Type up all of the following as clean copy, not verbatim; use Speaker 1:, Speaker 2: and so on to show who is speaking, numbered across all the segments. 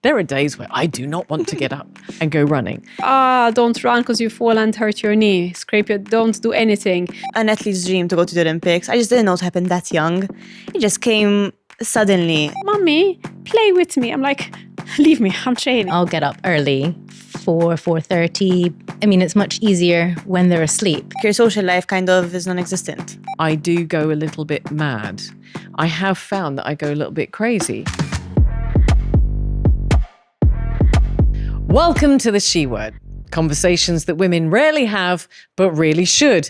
Speaker 1: There are days where I do not want to get up and go running.
Speaker 2: Don't run because you fall and hurt your knee. Don't do anything.
Speaker 3: An athlete's dream to go to the Olympics. I just didn't know it happened that young. It just came suddenly.
Speaker 2: Mommy, play with me. I'm like, leave me, I'm training.
Speaker 4: I'll get up early, 4:30. I mean, it's much easier when they're asleep.
Speaker 3: Your social life kind of is non-existent.
Speaker 1: I do go a little bit mad. I have found that I go a little bit crazy. Welcome to the She Word, conversations that women rarely have, but really should.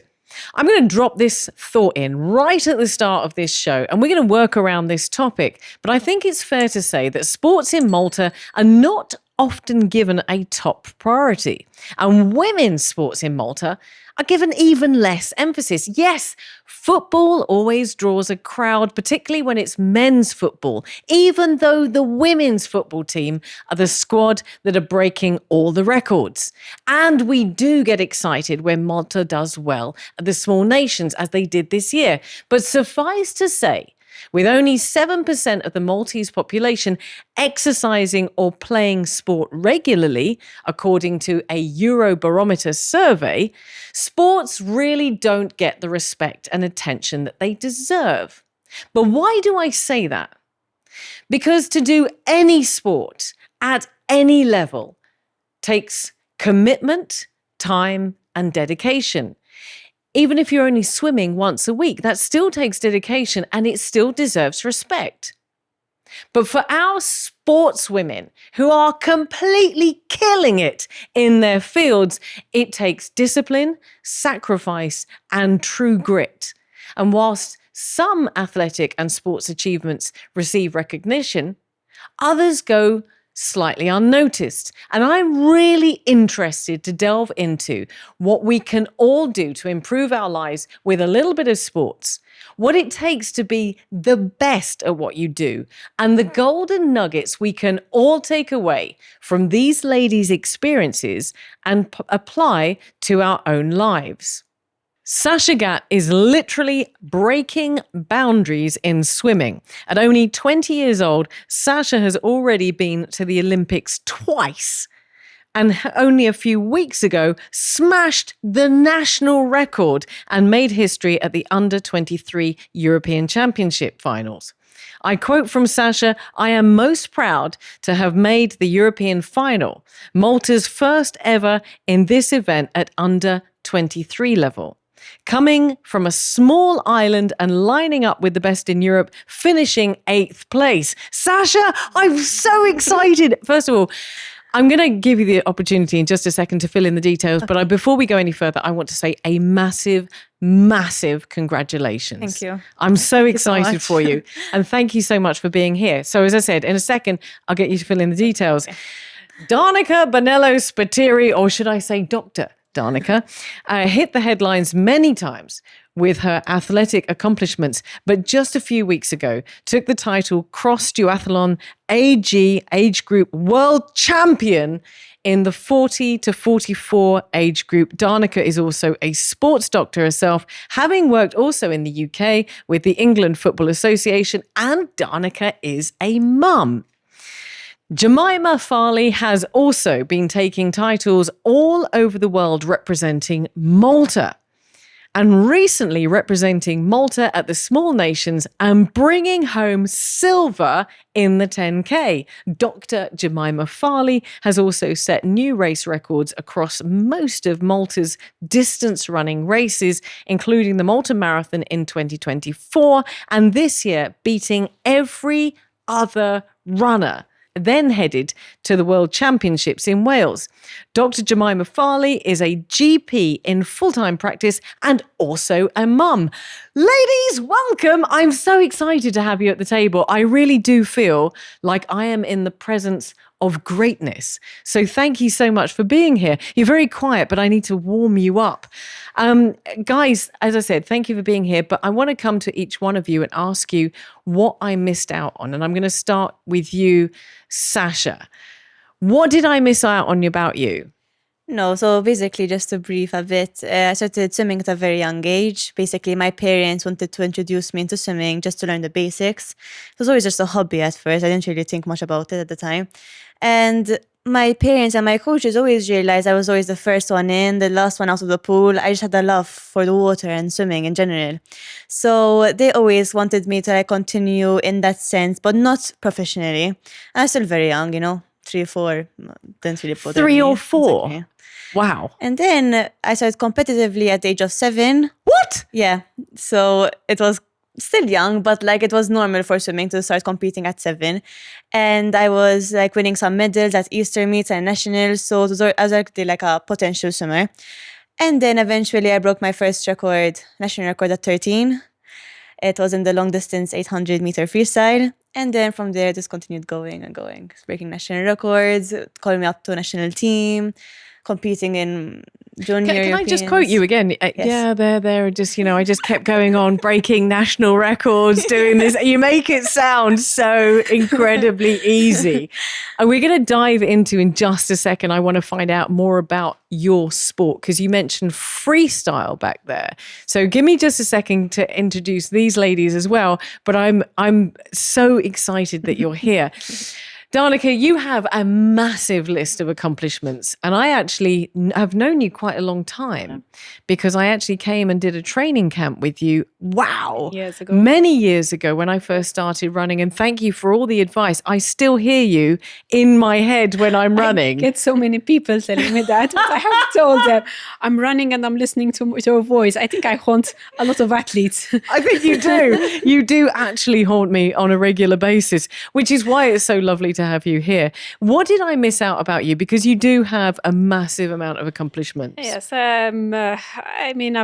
Speaker 1: I'm going to drop this thought in right at the start of this show, and we're going to work around this topic. But I think it's fair to say that sports in Malta are not often given a top priority. And women's sports in Malta are given even less emphasis. Yes, football always draws a crowd, particularly when it's men's football, even though the women's football team are the squad that are breaking all the records. And we do get excited when Malta does well at the small nations, as they did this year. But suffice to say, with only 7% of the Maltese population exercising or playing sport regularly, according to a Eurobarometer survey, sports really don't get the respect and attention that they deserve. But why do I say that? Because to do any sport at any level takes commitment, time, and dedication. Even if you're only swimming once a week, that still takes dedication and it still deserves respect. But for our sportswomen who are completely killing it in their fields, it takes discipline, sacrifice, and true grit. And whilst some athletic and sports achievements receive recognition, others go slightly unnoticed. And I'm really interested to delve into what we can all do to improve our lives with a little bit of sports, what it takes to be the best at what you do, and the golden nuggets we can all take away from these ladies' experiences and apply to our own lives. Sasha Gatt is literally breaking boundaries in swimming. At only 20 years old, Sasha has already been to the Olympics twice, and only a few weeks ago smashed the national record and made history at the Under-23 European Championship finals. I quote from Sasha, "I am most proud to have made the European final, Malta's first ever in this event at Under-23 level. Coming from a small island and lining up with the best in Europe, finishing 8th place. Sasha, I'm so excited. First of all, I'm going to give you the opportunity in just a second to fill in the details. But before we go any further, I want to say a massive, massive congratulations.
Speaker 3: Thank you.
Speaker 1: I'm so
Speaker 3: Thank
Speaker 1: excited
Speaker 3: you so
Speaker 1: for you. And thank you so much for being here. So as I said, in a second, I'll get you to fill in the details. Okay. Danica Bonello Spiteri, or should I say Dr. Danica, hit the headlines many times with her athletic accomplishments, but just a few weeks ago took the title Cross Duathlon AG age group world champion in the 40 to 44 age group. Danica is also a sports doctor herself, having worked also in the UK with the England Football Association, and Danica is a mum. Jemima Farley has also been taking titles all over the world representing Malta, and recently representing Malta at the Small Nations and bringing home silver in the 10K. Dr. Jemima Farley has also set new race records across most of Malta's distance running races, including the Malta Marathon in 2024, and this year beating every other runner then headed to the World Championships in Wales. Dr. Jemima Farley is a GP in full-time practice and also a mum. Ladies, welcome. I'm so excited to have you at the table. I really do feel like I am in the presence of greatness. So thank you so much for being here. You're very quiet, but I need to warm you up. Guys, as I said, thank you for being here, but I want to come to each one of you and ask you what I missed out on. And I'm going to start with you, Sasha. What did I miss out on about you?
Speaker 3: No, so basically, just to brief a bit, I started swimming at a very young age. Basically, my parents wanted to introduce me into swimming just to learn the basics. It was always just a hobby at first. I didn't really think much about it at the time. And my parents and my coaches always realized I was always the first one in, the last one out of the pool. I just had a love for the water and swimming in general. So they always wanted me to continue in that sense, but not professionally. I'm still very young, 3 or 4. Didn't really bother
Speaker 1: 3
Speaker 3: me.
Speaker 1: or
Speaker 3: It's
Speaker 1: 4?
Speaker 3: okay.
Speaker 1: Wow.
Speaker 3: And then I started competitively at the age of 7.
Speaker 1: What?
Speaker 3: Yeah. So it was still young, but it was normal for swimming to start competing at 7. And I was winning some medals at Easter meets and nationals. So it was, I was already a potential swimmer. And then eventually I broke my first record, national record at 13. It was in the long distance 800 meter freestyle. And then from there, just continued going and going, breaking national records, calling me up to a national team, competing in junior
Speaker 1: Can I just
Speaker 3: Europeans.
Speaker 1: quote you again? Yeah, there. Just, I just kept going on, breaking national records, doing this. You make it sound so incredibly easy. And we're going to dive into in just a second. I want to find out more about your sport because you mentioned freestyle back there. So give me just a second to introduce these ladies as well. But I'm so excited that you're here. Danica, you have a massive list of accomplishments, and I actually have known you quite a long time because I actually came and did a training camp with you. Wow.
Speaker 2: Years ago.
Speaker 1: Many years ago when I first started running, and thank you for all the advice. I still hear you in my head when I'm running.
Speaker 2: I get so many people telling me that. I have told them I'm running and I'm listening to your voice. I think I haunt a lot of athletes.
Speaker 1: I think you do. You do actually haunt me on a regular basis, which is why it's so lovely to have you here. What did I miss out about you? Because you do have a massive amount of accomplishments.
Speaker 2: Yes, I've been in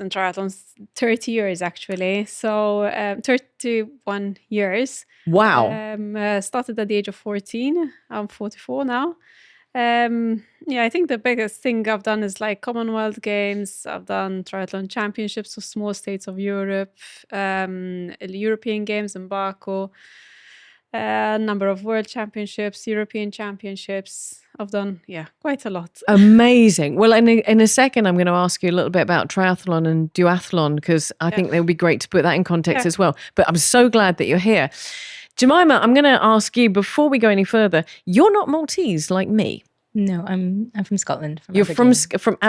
Speaker 2: triathlons 30 years actually. So 31 years.
Speaker 1: Wow.
Speaker 2: Started at the age of 14. I'm 44 now. I think the biggest thing I've done is Commonwealth Games. I've done triathlon championships of small states of Europe, European Games in Baku, a number of world championships, European championships. I've done, quite a lot.
Speaker 1: Amazing. Well, in a second, I'm going to ask you a little bit about triathlon and duathlon because I think it would be great to put that in context as well. But I'm so glad that you're here. Jemima, I'm going to ask you, before we go any further, you're not Maltese like me.
Speaker 4: No, I'm from Scotland.
Speaker 1: You're from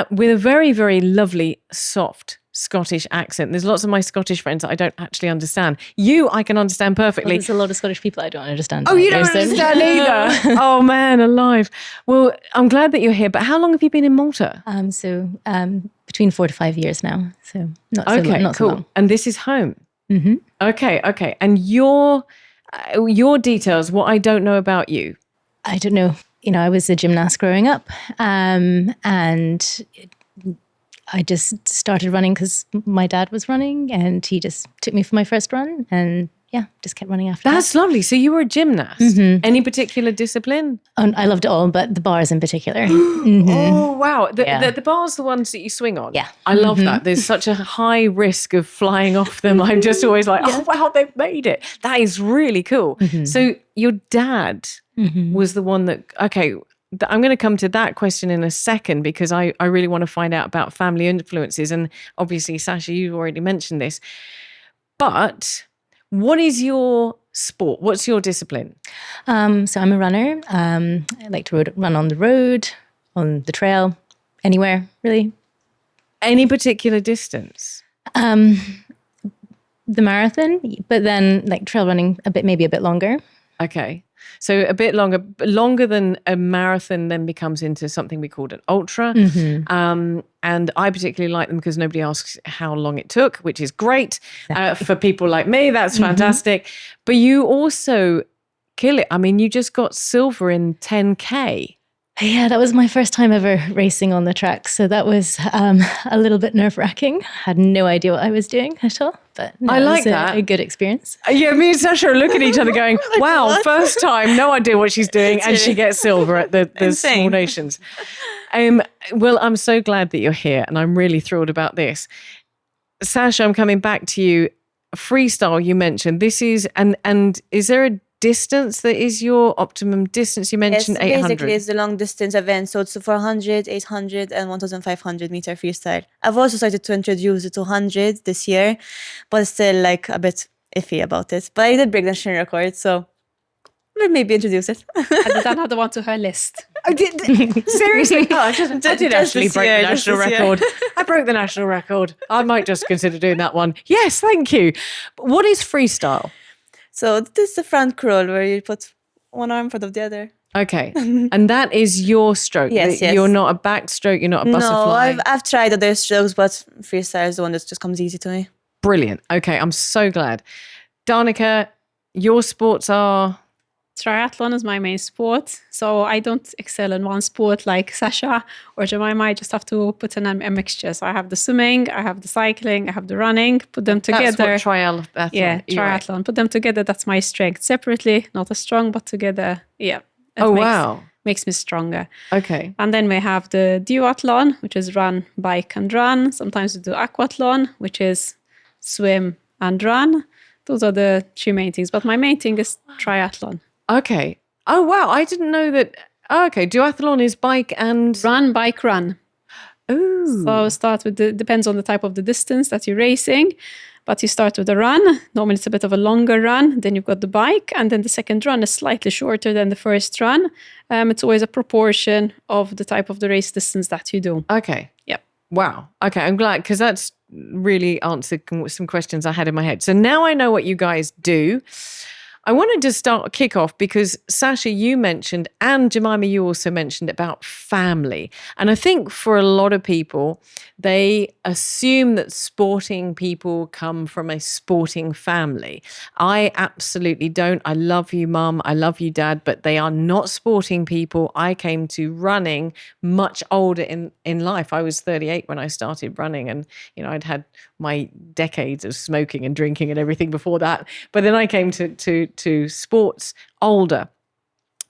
Speaker 1: with a very, very lovely, soft Scottish accent. There's lots of my Scottish friends that I don't actually understand. You, I can understand perfectly.
Speaker 4: Well, there's a lot of Scottish people I don't understand.
Speaker 1: Oh, you don't understand either? Oh, man, alive. Well, I'm glad that you're here, but how long have you been in Malta?
Speaker 4: Between 4 to 5 years now. So not so long. Not
Speaker 1: cool.
Speaker 4: so long.
Speaker 1: And this is home?
Speaker 4: Mm-hmm.
Speaker 1: Okay. And your details, what I don't know about you.
Speaker 4: I don't know. I was a gymnast growing up, and I just started running because my dad was running, and he just took me for my first run, and just kept running after.
Speaker 1: That's lovely. So you were a gymnast. Mm-hmm. Any particular discipline?
Speaker 4: I loved it all, but the bars in particular. Mm-hmm.
Speaker 1: Oh, wow. The bars, the ones that you swing on?
Speaker 4: Yeah.
Speaker 1: I love that. There's such a high risk of flying off them. I'm just always like, oh, wow, they've made it. That is really cool. Mm-hmm. So your dad was the one that, okay, I'm going to come to that question in a second because I really want to find out about family influences. And obviously, Sasha, you already mentioned this. But what is your sport? What's your discipline?
Speaker 4: So I'm a runner. I like to run on the road, on the trail, anywhere, really.
Speaker 1: Any particular distance?
Speaker 4: The marathon, but then trail running maybe a bit longer.
Speaker 1: Okay. So a bit longer than a marathon then becomes into something we called an ultra. Mm-hmm. And I particularly like them because nobody asks how long it took, which is great. For people like me, that's fantastic. But you also kill it. I mean, you just got silver in 10K.
Speaker 4: Yeah, that was my first time ever racing on the track. So that was a little bit nerve-wracking. I had no idea what I was doing at all. But no,
Speaker 1: I like
Speaker 4: it was
Speaker 1: that.
Speaker 4: A good experience.
Speaker 1: Yeah, me and Sasha are looking at each other going, wow, first time, no idea what she's doing. And she gets silver at the Small Nations. Well, I'm so glad that you're here. And I'm really thrilled about this. Sasha, I'm coming back to you. Freestyle, you mentioned. This is, and is there a distance that is your optimum distance? You mentioned 800.
Speaker 3: Basically it's the long distance event, so it's 400, 800 and 1500 meter freestyle. I've also started to introduce the 200 this year, but still a bit iffy about it. But I did break the national record, so maybe introduce it.
Speaker 2: Add another one to her list.
Speaker 1: I did seriously. No, I did actually
Speaker 3: this
Speaker 1: break
Speaker 3: year,
Speaker 1: the
Speaker 3: just
Speaker 1: national
Speaker 3: this year.
Speaker 1: record. I broke the national record. I might just consider doing that one. Yes, thank you. What is freestyle?
Speaker 3: So this is the front crawl where you put one arm in front of the other.
Speaker 1: Okay, and that is your stroke.
Speaker 3: Yes, yes.
Speaker 1: You're not a backstroke. You're not a butterfly.
Speaker 3: No, I've tried other strokes, but freestyle is the one that just comes easy to me.
Speaker 1: Brilliant. Okay, I'm so glad. Danica, your sports are.
Speaker 2: Triathlon is my main sport, so I don't excel in one sport like Sasha or Jemima. I just have to put in a mixture. So I have the swimming, I have the cycling, I have the running. Put them together.
Speaker 1: That's what triathlon.
Speaker 2: Yeah, triathlon. Right. Put them together. That's my strength. Separately, not as strong, but together, yeah. Makes me stronger.
Speaker 1: Okay.
Speaker 2: And then we have the duathlon, which is run, bike, and run. Sometimes we do aquathlon, which is swim and run. Those are the two main things. But my main thing is triathlon.
Speaker 1: Okay. Oh, wow. I didn't know that. Oh, okay. Duathlon is bike and...
Speaker 2: Run, bike, run.
Speaker 1: Ooh.
Speaker 2: So start with depends on the type of the distance that you're racing. But you start with a run. Normally it's a bit of a longer run. Then you've got the bike. And then the second run is slightly shorter than the first run. It's always a proportion of the type of the race distance that you do.
Speaker 1: Okay.
Speaker 2: Yep.
Speaker 1: Wow. Okay. I'm glad because that's really answered some questions I had in my head. So now I know what you guys do. I wanted to kick off because Sasha, you mentioned, and Jemima, you also mentioned about family. And I think for a lot of people, they assume that sporting people come from a sporting family. I absolutely don't. I love you, Mum. I love you, Dad, but they are not sporting people. I came to running much older in life. I was 38 when I started running, and I'd had my decades of smoking and drinking and everything before that. But then I came to sports older.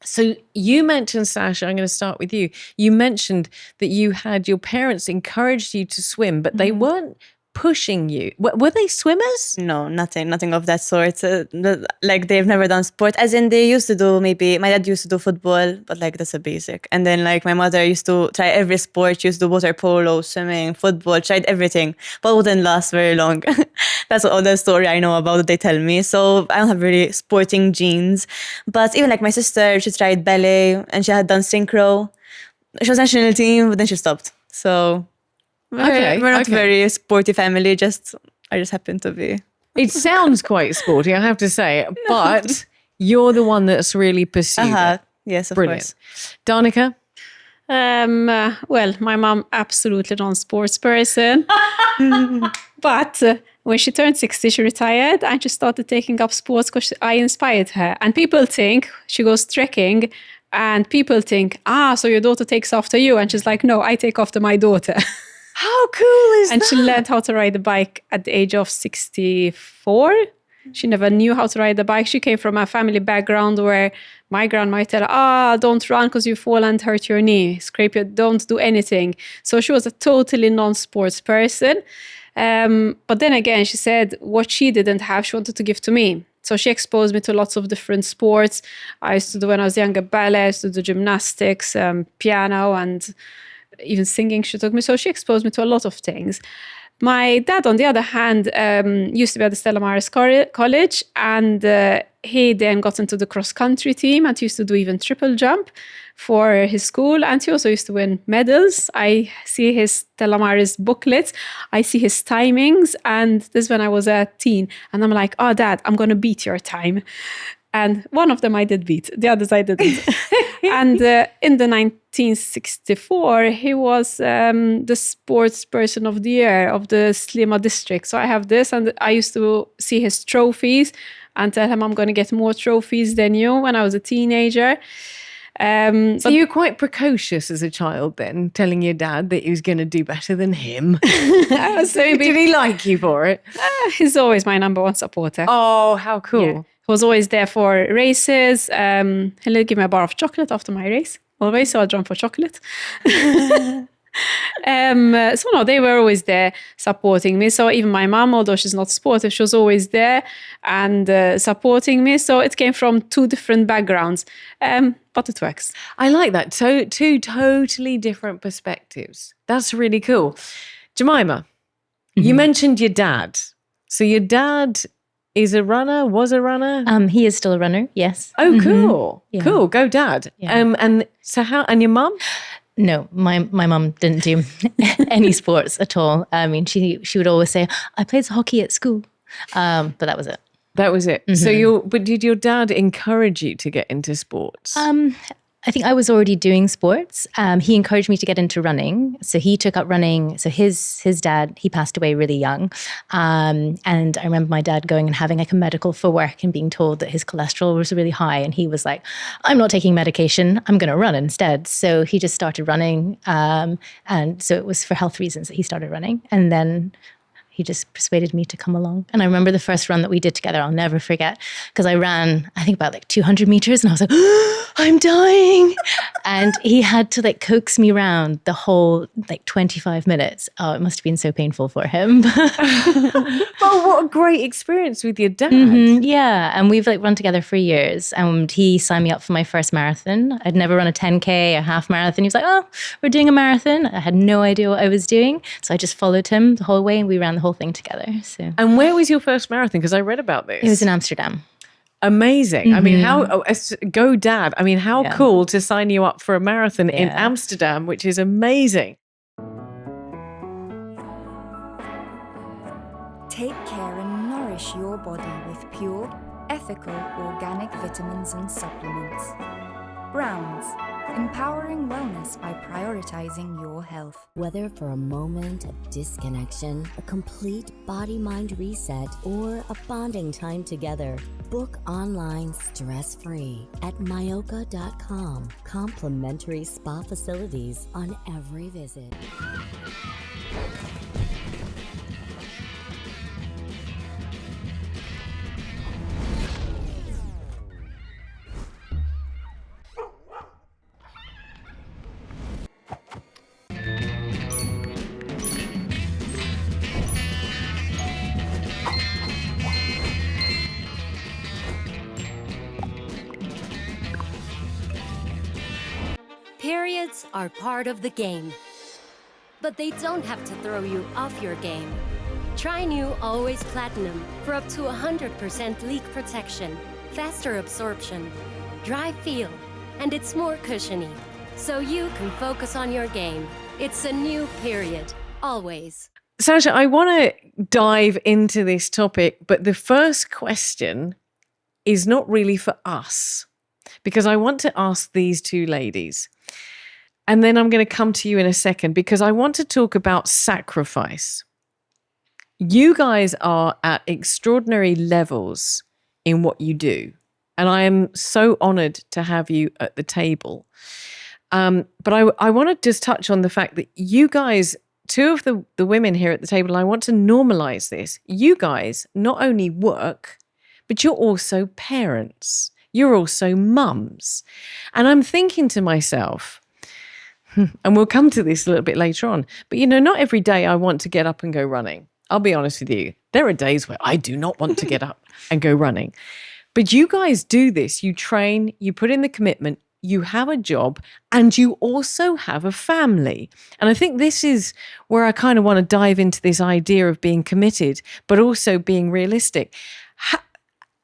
Speaker 1: So you mentioned, Sasha, I'm going to start with you. You mentioned that you had your parents encouraged you to swim, but they weren't pushing you. Were they swimmers?
Speaker 3: No, nothing of that sort. Like they've never done sport. As in they used to do, maybe my dad used to do football, but like that's a basic. And then like my mother used to try every sport. She used to do water polo, swimming, football, tried everything, but wouldn't last very long. That's all the story I know about it, they tell me. So I don't have really sporting genes. But even like my sister, she tried ballet and she had done synchro. She was national team, but then she stopped. So we're not very sporty family. I just happen to be.
Speaker 1: It sounds quite sporty, I have to say, but you're the one that's really pursued it.
Speaker 3: Yes, of
Speaker 1: Brilliant.
Speaker 3: course.
Speaker 1: Danica?
Speaker 2: Well, my mom absolutely non-sports person, but when she turned 60, she retired and she started taking up sports because I inspired her. And people think she goes trekking, and people think, so your daughter takes after you, and she's like, no, I take after my daughter.
Speaker 1: How cool is that?
Speaker 2: And she learned how to ride a bike at the age of 64. She never knew how to ride a bike. She came from a family background where my grandma might tell her, don't run because you fall and hurt your knee. Don't do anything. So she was a totally non-sports person. But then again, she said what she didn't have, she wanted to give to me. So she exposed me to lots of different sports. I used to do, when I was younger, ballet, I used to do gymnastics, piano, and even singing she took me. So she exposed me to a lot of things. My dad, on the other hand, used to be at the Stella Maris College, and he then got into the cross-country team, and he used to do even triple jump for his school, and he also used to win medals. I see his Stella Maris booklets, I see his timings, and this is when I was a teen, and I'm like, Dad, I'm going to beat your time. And one of them I did beat, the others I didn't. And in the 1964, he was the sports person of the year of the Slima district. So I have this, and I used to see his trophies and tell him I'm going to get more trophies than you when I was a teenager.
Speaker 1: So you were quite precocious as a child then, telling your dad that he was going to do better than him. Did he like you for it?
Speaker 2: He's always my number one supporter.
Speaker 1: Oh, how cool.
Speaker 2: Yeah. He was always there for races. He'll give me a bar of chocolate after my race. Always, so I'll jump for chocolate. So no, they were always there supporting me. So even my mom, although she's not sportive, she was always there and supporting me. So it came from two different backgrounds, but it works.
Speaker 1: I like that. So two totally different perspectives. That's really cool. Jemima, you mentioned your dad. So your dad is a runner, was a runner.
Speaker 4: He is still a runner, yes.
Speaker 1: Oh, cool.
Speaker 4: Yeah.
Speaker 1: Cool. Go Dad.
Speaker 4: Yeah.
Speaker 1: And so and your mum?
Speaker 4: No, my mum didn't do any sports at all. I mean, she would always say, I played hockey at school. But that was it.
Speaker 1: That was it. So but did your dad encourage you to get into sports?
Speaker 4: I think I was already doing sports. He encouraged me to get into running. So he took up running. So his dad, he passed away really young. And I remember my dad going and having like a medical for work and being told that his cholesterol was really high. And he was like, I'm not taking medication. I'm going to run instead. So he just started running. And so it was for health reasons that he started running. And then he just persuaded me to come along. And I remember the first run that we did together, I'll never forget, because I ran, I think about like 200 meters and I was like, I'm dying. And he had to like coax me around the whole like 25 minutes. Oh, it must have been so painful for him.
Speaker 1: Oh, what a great experience with your dad.
Speaker 4: Yeah. And we've like run together for years. And he signed me up for my first marathon. I'd never run a 10K, a half marathon. He was like, oh, we're doing a marathon. I had no idea what I was doing. So I just followed him the whole way and we ran the whole thing together. So.
Speaker 1: And where was your first marathon? Because I read about this.
Speaker 4: It was in Amsterdam.
Speaker 1: Amazing. I mean, go Dad. I mean, how
Speaker 4: Yeah.
Speaker 1: cool to sign you up for a marathon in Amsterdam, which is amazing.
Speaker 5: Take care and nourish your body with pure, ethical, organic vitamins and supplements. Browns, empowering wellness by prioritizing your health.
Speaker 6: Whether for a moment of disconnection, a complete body-mind reset, or a bonding time together, book online stress-free at myoka.com. Complimentary spa facilities on every visit. Periods are part of the game, but they don't have to throw you off your game. Try new Always Platinum for up to 100% leak protection, faster absorption, dry feel, and it's more cushiony, so you can focus on your game. It's a new period, always.
Speaker 1: Sasha, I want to dive into this topic, but the first question is not really for us, because I want to ask these two ladies. And then I'm going to come to you in a second because I want to talk about sacrifice. You guys are at extraordinary levels in what you do. And I am so honored to have you at the table. But I want to just touch on the fact that you guys, two of the women here at the table, and I want to normalize this. You guys not only work, but you're also parents. You're also mums. And I'm thinking to myself, and we'll come to this a little bit later on, but not every day I want to get up and go running. I'll be honest with you. There are days where I do not want to get up and go running. But you guys do this. You train, you put in the commitment, you have a job, and you also have a family. And I think this is where I kind of want to dive into this idea of being committed, but also being realistic.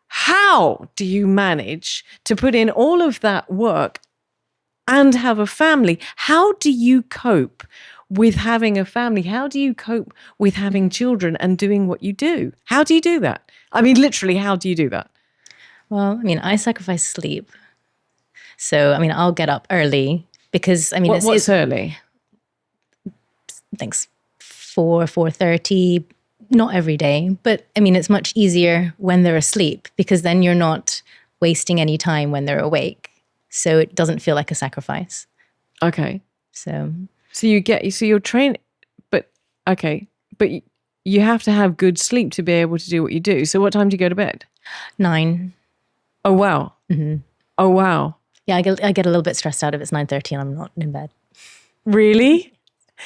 Speaker 1: How do you manage to put in all of that work and have a family? How do you cope with having a family? How do you cope with having children and doing what you do? How do you do that? I mean, literally, how do you do that?
Speaker 4: Well, I mean, I sacrifice sleep. So, I mean, I'll get up early because, I mean,
Speaker 1: what's early?
Speaker 4: Thanks. 4:30, not every day, but I mean, it's much easier when they're asleep because then you're not wasting any time when they're awake. So it doesn't feel like a sacrifice.
Speaker 1: Okay.
Speaker 4: So
Speaker 1: you're trained, but you have to have good sleep to be able to do what you do. So what time do you go to bed?
Speaker 4: 9.
Speaker 1: Oh, wow.
Speaker 4: Mm-hmm.
Speaker 1: Oh, wow.
Speaker 4: Yeah, I get a little bit stressed out if it's 9:30 and I'm not in bed.
Speaker 1: Really?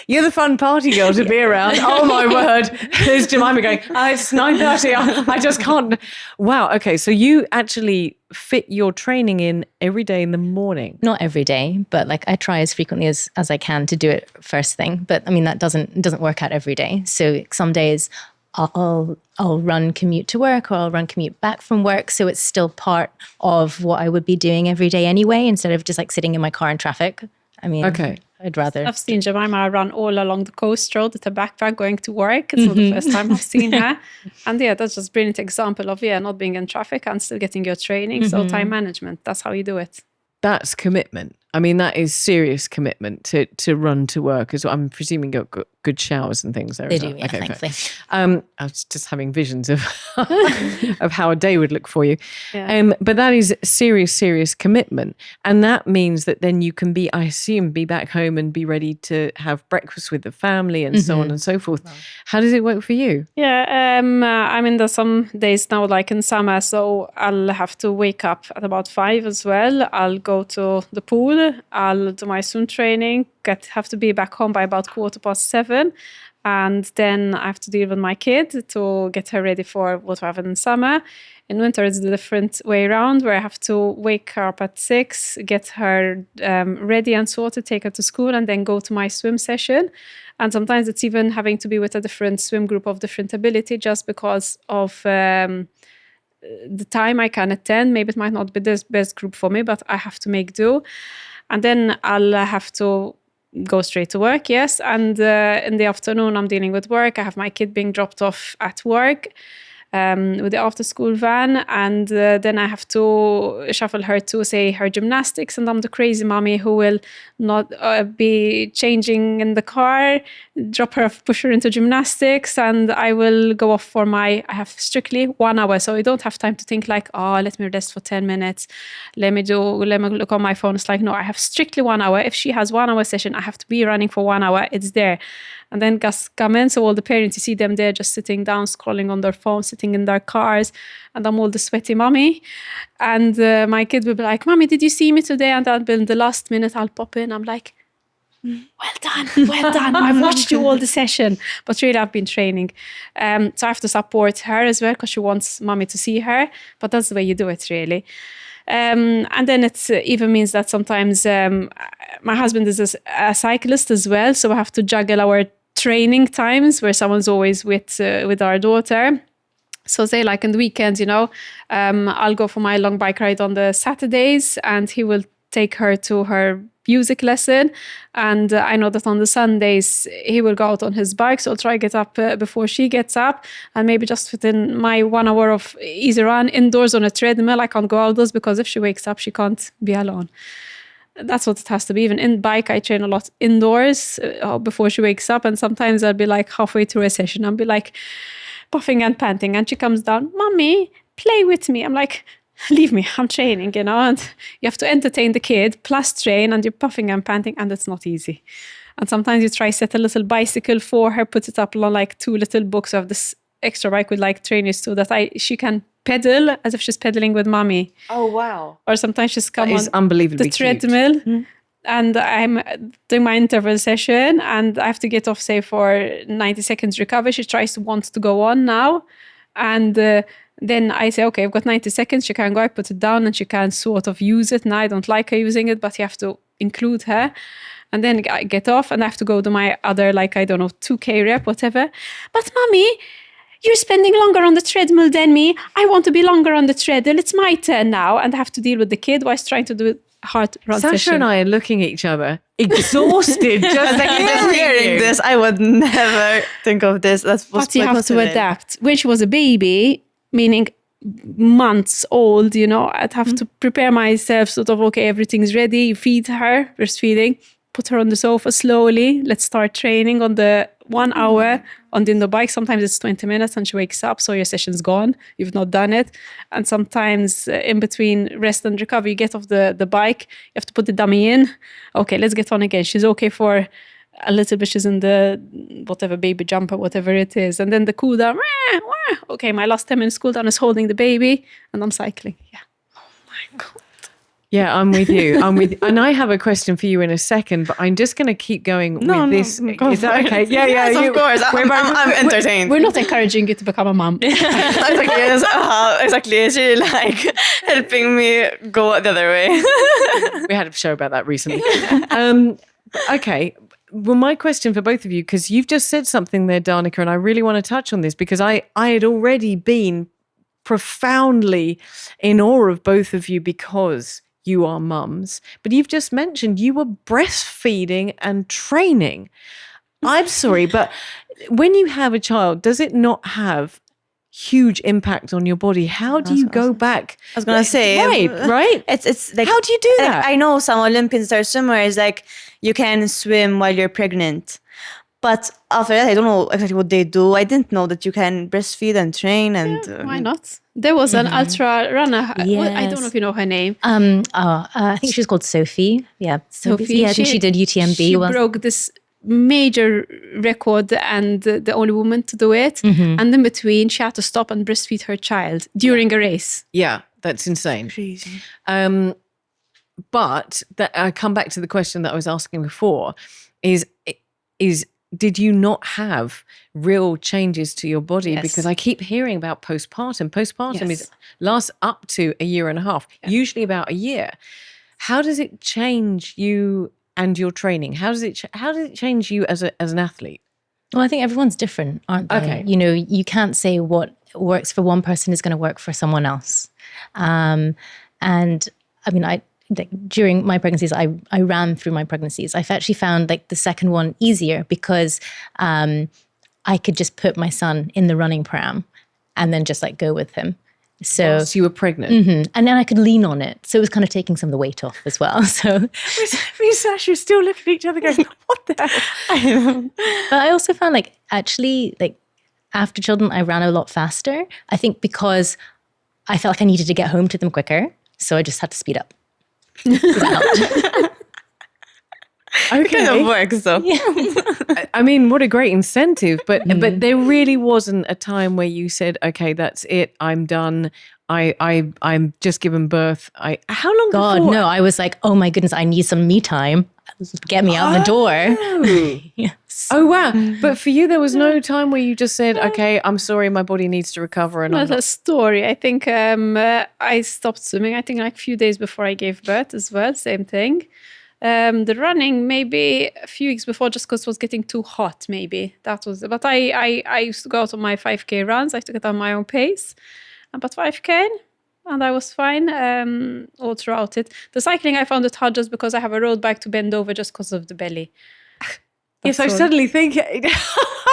Speaker 1: You're the fun party girl to be around. Oh my word. There's Jemima going, it's 9:30. I just can't. Wow. Okay. So you actually fit your training in every day in the morning.
Speaker 4: Not every day, but like I try as frequently as I can to do it first thing. But I mean, that doesn't work out every day. So some days I'll run commute to work, or I'll run commute back from work. So it's still part of what I would be doing every day anyway, instead of just like sitting in my car in traffic. I mean, I'd rather.
Speaker 2: I've seen Jemima run all along the coast road with a backpack going to work. It's not the first time I've seen her. And yeah, that's just a brilliant example of, not being in traffic and still getting your training. So time management, that's how you do it.
Speaker 1: That's commitment. I mean, that is serious commitment to run to work as well. I'm presuming you've got good showers and things there.
Speaker 4: They
Speaker 1: as
Speaker 4: do,
Speaker 1: well.
Speaker 4: yeah,
Speaker 1: Okay,
Speaker 4: thankfully.
Speaker 1: I was just having visions of of how a day would look for you.
Speaker 2: Yeah.
Speaker 1: But that is serious commitment. And that means that then you can be, I assume, be back home and be ready to have breakfast with the family and so on and so forth. Wow. How does it work for you?
Speaker 2: Yeah, I mean, there's some days now, like in summer, so I'll have to wake up at about 5 as well. I'll go to the pool. I'll do my swim training, have to be back home by about 7:15. And then I have to deal with my kid to get her ready for what we have in summer. In winter, it's the different way around, where I have to wake her up at 6, get her ready and sorted, take her to school, and then go to my swim session. And sometimes it's even having to be with a different swim group of different ability, just because of the time I can attend. Maybe it might not be the best group for me, but I have to make do. And then I'll have to go straight to work, yes. And in the afternoon, I'm dealing with work. I have my kid being dropped off at work with the after-school van. And then I have to shuffle her to, say, her gymnastics. And I'm the crazy mommy who will not be changing in the car, drop her off, push her into gymnastics. And I will go off for I have strictly 1 hour. So I don't have time to think like, let me rest for 10 minutes. Let me look on my phone. It's like, no, I have strictly 1 hour. If she has 1 hour session, I have to be running for 1 hour. It's there. And then guests come in. So all the parents, you see them there just sitting down, scrolling on their phone, sitting in their cars. And I'm all the sweaty mommy. And my kid will be like, Mommy, did you see me today? And I'll be in the last minute, I'll pop in. I'm like, well done. I've watched you all the session. But really, I've been training. So I have to support her as well, because she wants mommy to see her. But that's the way you do it, really. And then it even means that sometimes my husband is a cyclist as well. So I have to juggle our training times, where someone's always with our daughter. So say like in the weekends, I'll go for my long bike ride on the Saturdays, and he will take her to her music lesson. And I know that on the Sundays he will go out on his bike, so I'll try to get up before she gets up, and maybe just within my 1 hour of easy run indoors on a treadmill. I can't go outdoors, because if she wakes up, she can't be alone. That's what it has to be. Even in bike, I train a lot indoors before she wakes up, and sometimes I'll be like halfway through a session, I'll be like puffing and panting, and she comes down, Mommy, play with me. I'm like, leave me, I'm training, and you have to entertain the kid plus train, and you're puffing and panting, and it's not easy. And sometimes you try set a little bicycle for her, put it up on like 2 little books of this extra bike with like trainers too, that she can pedal as if she's pedaling with mommy.
Speaker 1: Oh, wow.
Speaker 2: Or sometimes she's come on
Speaker 1: unbelievably
Speaker 2: the treadmill. And I'm doing my interval session, and I have to get off, say, for 90 seconds recover. She wants to go on now. And then I say, okay, I've got 90 seconds. She can go, I put it down, and she can sort of use it. Now I don't like her using it, but you have to include her. And then I get off, and I have to go to my other, 2K rep, whatever. But Mommy, you're spending longer on the treadmill than me. I want to be longer on the treadmill. It's my turn now. And I have to deal with the kid whilst trying to do it. Hard run
Speaker 1: Sasha
Speaker 2: session.
Speaker 1: and I are looking at each other, exhausted, just
Speaker 3: hearing this. I would never think of this.
Speaker 2: But you have to adapt. When she was a baby, meaning months old, I'd have to prepare myself, sort of, okay, everything's ready. Feed her, breastfeeding, put her on the sofa slowly. Let's start training on the 1 hour on the bike. Sometimes it's 20 minutes and she wakes up, so your session's gone. You've not done it. And sometimes in between rest and recovery, you get off the bike. You have to put the dummy in. Okay, let's get on again. She's okay for a little bit. She's in the whatever baby jumper, whatever it is. And then the cool down. Okay, my last 10 minutes cool down is holding the baby and I'm cycling. Yeah.
Speaker 1: Oh my God. Yeah, I'm with you. And I have a question for you in a second, but I'm just going to keep going with this. Is that okay? Yeah,
Speaker 3: yes, of course. I'm entertained.
Speaker 2: We're not encouraging you to become a mom.
Speaker 3: Exactly. She helping me go the other way.
Speaker 1: We had a show about that recently. Okay, well, my question for both of you, because you've just said something there, Danica, and I really want to touch on this because I had already been profoundly in awe of both of you because you are mums, but you've just mentioned you were breastfeeding and training. I'm sorry, but when you have a child, does it not have huge impact on your body? How do you go back?
Speaker 3: I was gonna say,
Speaker 1: right?
Speaker 3: It's like,
Speaker 1: how do you do
Speaker 3: like,
Speaker 1: that?
Speaker 3: I know some Olympians that are swimmers, like you can swim while you're pregnant, but after that, I don't know exactly what they do. I didn't know that you can breastfeed and train, and
Speaker 2: Why not? There was an ultra runner. I don't know if you know her name.
Speaker 4: I think she was called Sophie. Yeah,
Speaker 2: Sophie.
Speaker 4: Yeah, I think she did UTMB.
Speaker 2: She broke this major record and the only woman to do it. And in between, she had to stop and breastfeed her child during a race.
Speaker 1: Yeah, that's insane.
Speaker 3: crazy.
Speaker 1: But I come back to the question that I was asking before: is did you not have real changes to your body?
Speaker 2: Yes.
Speaker 1: Because I keep hearing about postpartum. Postpartum
Speaker 2: Yes.
Speaker 1: lasts up to a year and a half, usually about a year. How does it change you and your training? How does it change you as an athlete?
Speaker 4: Well, I think everyone's different, aren't they?
Speaker 1: Okay.
Speaker 4: You know, you can't say what works for one person is going to work for someone else. And I mean, during my pregnancies, I ran through my pregnancies. I've actually found like the second one easier because I could just put my son in the running pram and then just like go with him. So
Speaker 1: you were pregnant.
Speaker 4: and then I could lean on it. So it was kind of taking some of the weight off as well. So
Speaker 1: Me and Sasha are still looking at each other going, what the hell?
Speaker 4: But I also found like actually like after children, I ran a lot faster. I think because I felt like I needed to get home to them quicker. So I just had to speed up. So that helped.
Speaker 3: It kind of works though.
Speaker 1: I mean, what a great incentive. But there really wasn't a time where you said, okay, that's it. I'm done. I'm just given birth. How long
Speaker 4: God,
Speaker 1: before?
Speaker 4: no. I was like, oh my goodness, I need some me time. Get me out the door. Yes.
Speaker 1: Oh, wow. But for you, there was no time where you just said, okay, I'm sorry, my body needs to recover. And I'm
Speaker 2: Not a story. I think I stopped swimming, I think like a few days before I gave birth as well. Same thing. The running maybe a few weeks before, just because it was getting too hot. Maybe that was. But I used to go out on my 5K runs. I took it on my own pace, but 5K, and I was fine all throughout it. The cycling I found it hard just because I have a road bike to bend over just because of the belly.
Speaker 1: yes, I
Speaker 2: all.
Speaker 1: suddenly think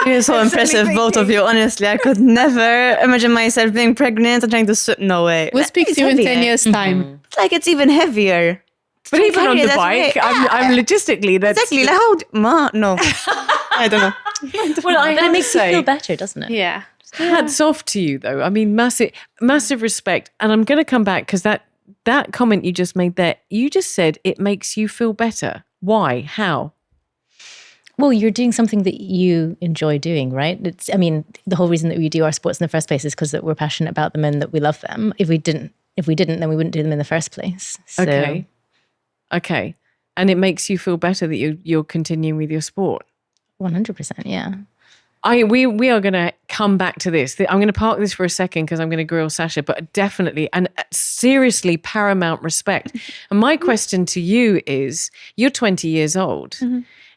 Speaker 3: You're so impressive, both of you. Honestly, I could never imagine myself being pregnant and trying to swim. No way.
Speaker 2: We'll speak
Speaker 3: It's
Speaker 2: to you in
Speaker 3: heavier.
Speaker 2: 10 years' time.
Speaker 3: It's like it's even heavier.
Speaker 1: But even on
Speaker 3: Carry
Speaker 1: the
Speaker 3: that
Speaker 1: bike,
Speaker 3: weight.
Speaker 1: I'm logistically that's
Speaker 3: Exactly. Like how? No, I don't know.
Speaker 1: well, I
Speaker 4: But
Speaker 1: have
Speaker 4: it makes
Speaker 1: to
Speaker 4: you
Speaker 1: say,
Speaker 4: feel better, doesn't it?
Speaker 2: Yeah.
Speaker 1: hats off to you, though. I mean, massive respect. And I'm going to come back because that comment you just made there, you just said it makes you feel better. Why? How?
Speaker 4: Well, you're doing something that you enjoy doing, right? I mean, the whole reason that we do our sports in the first place is because that we're passionate about them and that we love them. If we didn't, then we wouldn't do them in the first place. So,
Speaker 1: Okay. And it makes you feel better that you're continuing with your sport.
Speaker 4: 100%, yeah.
Speaker 1: We are going to come back to this. I'm going to park this for a second because I'm going to grill Sasha, but definitely and seriously paramount respect. And my question to you is, you're 20 years old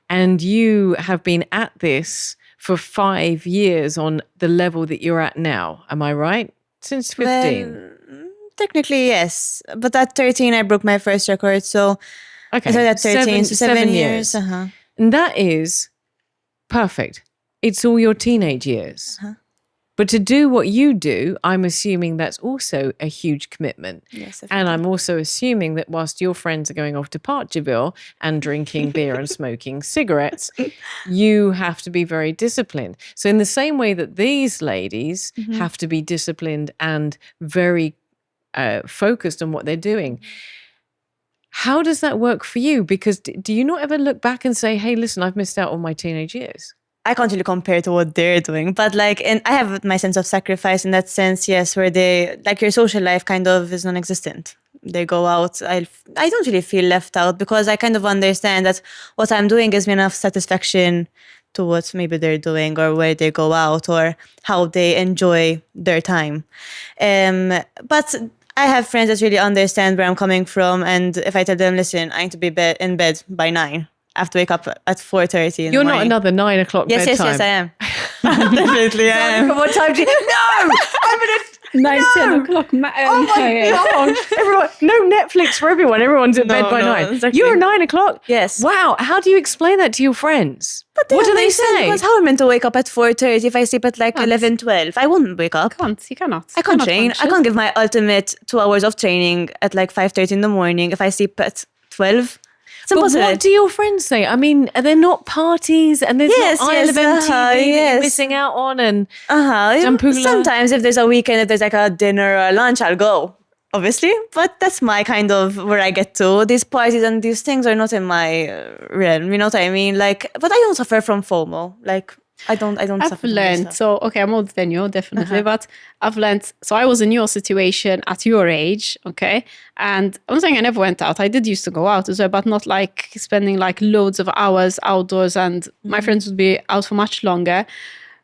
Speaker 1: and you have been at this for 5 years on the level that you're at now. Am I right? Since 15.
Speaker 3: Well, technically, yes. But at 13, I broke my first record. So
Speaker 1: Okay.
Speaker 3: I started at 13, so 7
Speaker 1: years.
Speaker 3: years. Uh-huh.
Speaker 1: And that is perfect. It's all your teenage years. But to do what you do, I'm assuming that's also a huge commitment.
Speaker 3: Yes,
Speaker 1: And I'm also assuming that whilst your friends are going off to Partjeville and drinking beer and smoking cigarettes, you have to be very disciplined. So in the same way that these ladies have to be disciplined and very focused on what they're doing, how does that work for you? Because do you not ever look back and say, hey, listen, I've missed out on my teenage years?
Speaker 3: I can't really compare to what they're doing, but like, and I have my sense of sacrifice in that sense, yes, where they, like your social life kind of is non-existent. They go out. I don't really feel left out because I kind of understand that what I'm doing gives me enough satisfaction to what maybe they're doing or where they go out or how they enjoy their time. But I have friends that really understand where I'm coming from. And if I tell them, listen, I need to be in bed by 9, I have to wake up at 4:30 in
Speaker 1: You're
Speaker 3: the
Speaker 1: not
Speaker 3: morning.
Speaker 1: another 9 o'clock
Speaker 3: Yes,
Speaker 1: bedtime.
Speaker 3: yes, I am. Definitely I am.
Speaker 1: What time do you... No! I'm going to...
Speaker 2: 9-10 o'clock.
Speaker 1: Oh my God! Everyone, no Netflix for everyone. Everyone's in bed by 9.
Speaker 3: exactly.
Speaker 1: You're 9 o'clock.
Speaker 3: Yes.
Speaker 1: Wow. How do you explain that to your friends?
Speaker 3: But
Speaker 1: What do they
Speaker 3: understand,
Speaker 1: say?
Speaker 3: Because how am I meant to wake up at 4:30 if I sleep at like 11, 12? I won't wake up.
Speaker 2: You cannot.
Speaker 3: I can't train. I can't give my ultimate 2 hours of training at like 5:30 in the morning if I sleep at 12. It's
Speaker 1: But
Speaker 3: impossible.
Speaker 1: what do your friends say? I mean, are there not parties and there's
Speaker 3: Yes,
Speaker 1: not Isle
Speaker 3: yes,
Speaker 1: of MTV that you're
Speaker 3: yes.
Speaker 1: missing out on? And
Speaker 3: Uh-huh. Sometimes if there's a weekend, if there's like a dinner or a lunch, I'll go, obviously. But that's my kind of where I get to. These parties and these things are not in my realm. You know what I mean? Like, but I don't suffer from FOMO. Like, I don't
Speaker 2: I've
Speaker 3: suffer from this
Speaker 2: learned,
Speaker 3: stuff.
Speaker 2: so okay, I'm older than you, definitely, but I've learned, so I was in your situation at your age, okay, and I'm not saying I never went out. I did used to go out as well, but not like spending like loads of hours outdoors, and my friends would be out for much longer.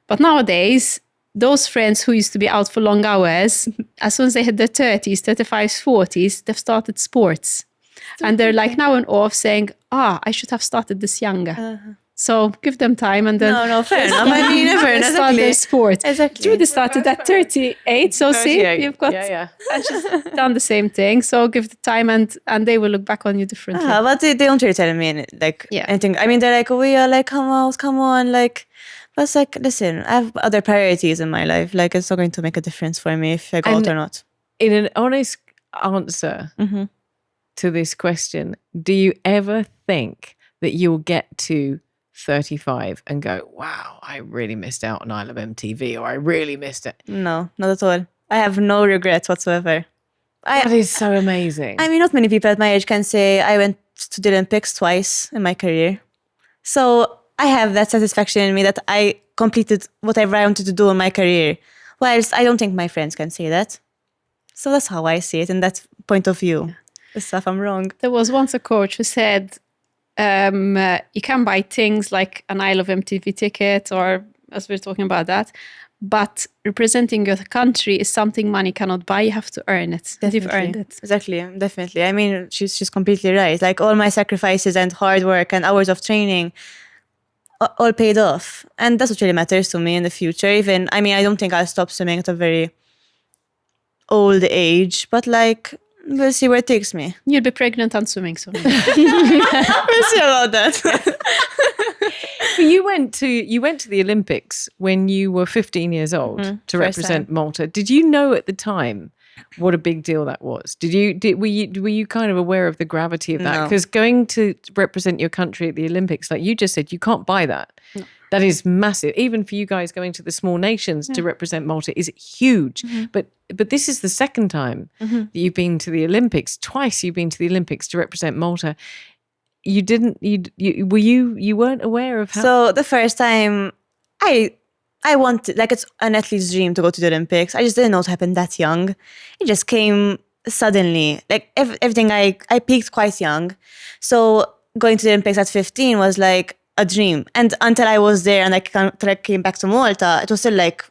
Speaker 2: But nowadays, those friends who used to be out for long hours, as soon as they hit their 30s, 35s, 40s, they've started sports. And they're like now and off saying, I should have started this younger. So give them time and then
Speaker 3: No, fair enough. I mean, never,
Speaker 2: they start their
Speaker 3: exactly.
Speaker 2: sport.
Speaker 3: Exactly.
Speaker 2: Judy started at 38, so see,
Speaker 1: 38.
Speaker 2: you've got
Speaker 1: Yeah.
Speaker 2: and she's done the same thing. So give the time and they will look back on you differently.
Speaker 3: But they don't really tell me like
Speaker 2: Yeah.
Speaker 3: anything. I mean, they're like, we are like, come on, like. But it's like, listen, I have other priorities in my life. Like, it's not going to make a difference for me if I go out or not.
Speaker 1: In an honest answer to this question, do you ever think that you'll get to 35 and go, wow, I really missed out on Isle of MTV, or I really missed it?
Speaker 3: No, not at all. I have no regrets whatsoever.
Speaker 1: That is so amazing.
Speaker 3: I mean, not many people at my age can say I went to the Olympics twice in my career. So I have that satisfaction in me that I completed whatever I wanted to do in my career. Whilst I don't think my friends can say that. So that's how I see it in that point of view. If I'm wrong.
Speaker 2: There was once a coach who said, you can buy things like an Isle of MTV ticket, or as we're talking about that, but representing your country is something money cannot buy. You have to earn it. And you've earned it.
Speaker 3: Exactly, definitely. I mean, she's completely right. Like all my sacrifices and hard work and hours of training all paid off. And that's what really matters to me in the future. Even, I mean, I don't think I'll stop swimming at a very old age, but like, we'll see where it takes me.
Speaker 2: You'll be pregnant and swimming soon.
Speaker 3: We'll see about that.
Speaker 1: But you went to the Olympics when you were 15 years old to
Speaker 3: first
Speaker 1: represent Malta. Did you know at the time what a big deal that was? Were you kind of aware of the gravity of that?
Speaker 3: No.
Speaker 1: Because going to represent your country at the Olympics, like you just said, you can't buy that. No. That is massive. Even for you guys going to the small nations to represent Malta is huge. But this is the second time that you've been to the Olympics. Twice you've been to the Olympics to represent Malta. You weren't aware of how.
Speaker 3: So the first time I wanted, like, it's an athlete's dream to go to the Olympics. I just didn't know it happened that young. It just came suddenly. Like everything, I peaked quite young. So going to the Olympics at 15 was like a dream. And until I was there and until I came back to Malta, it was still like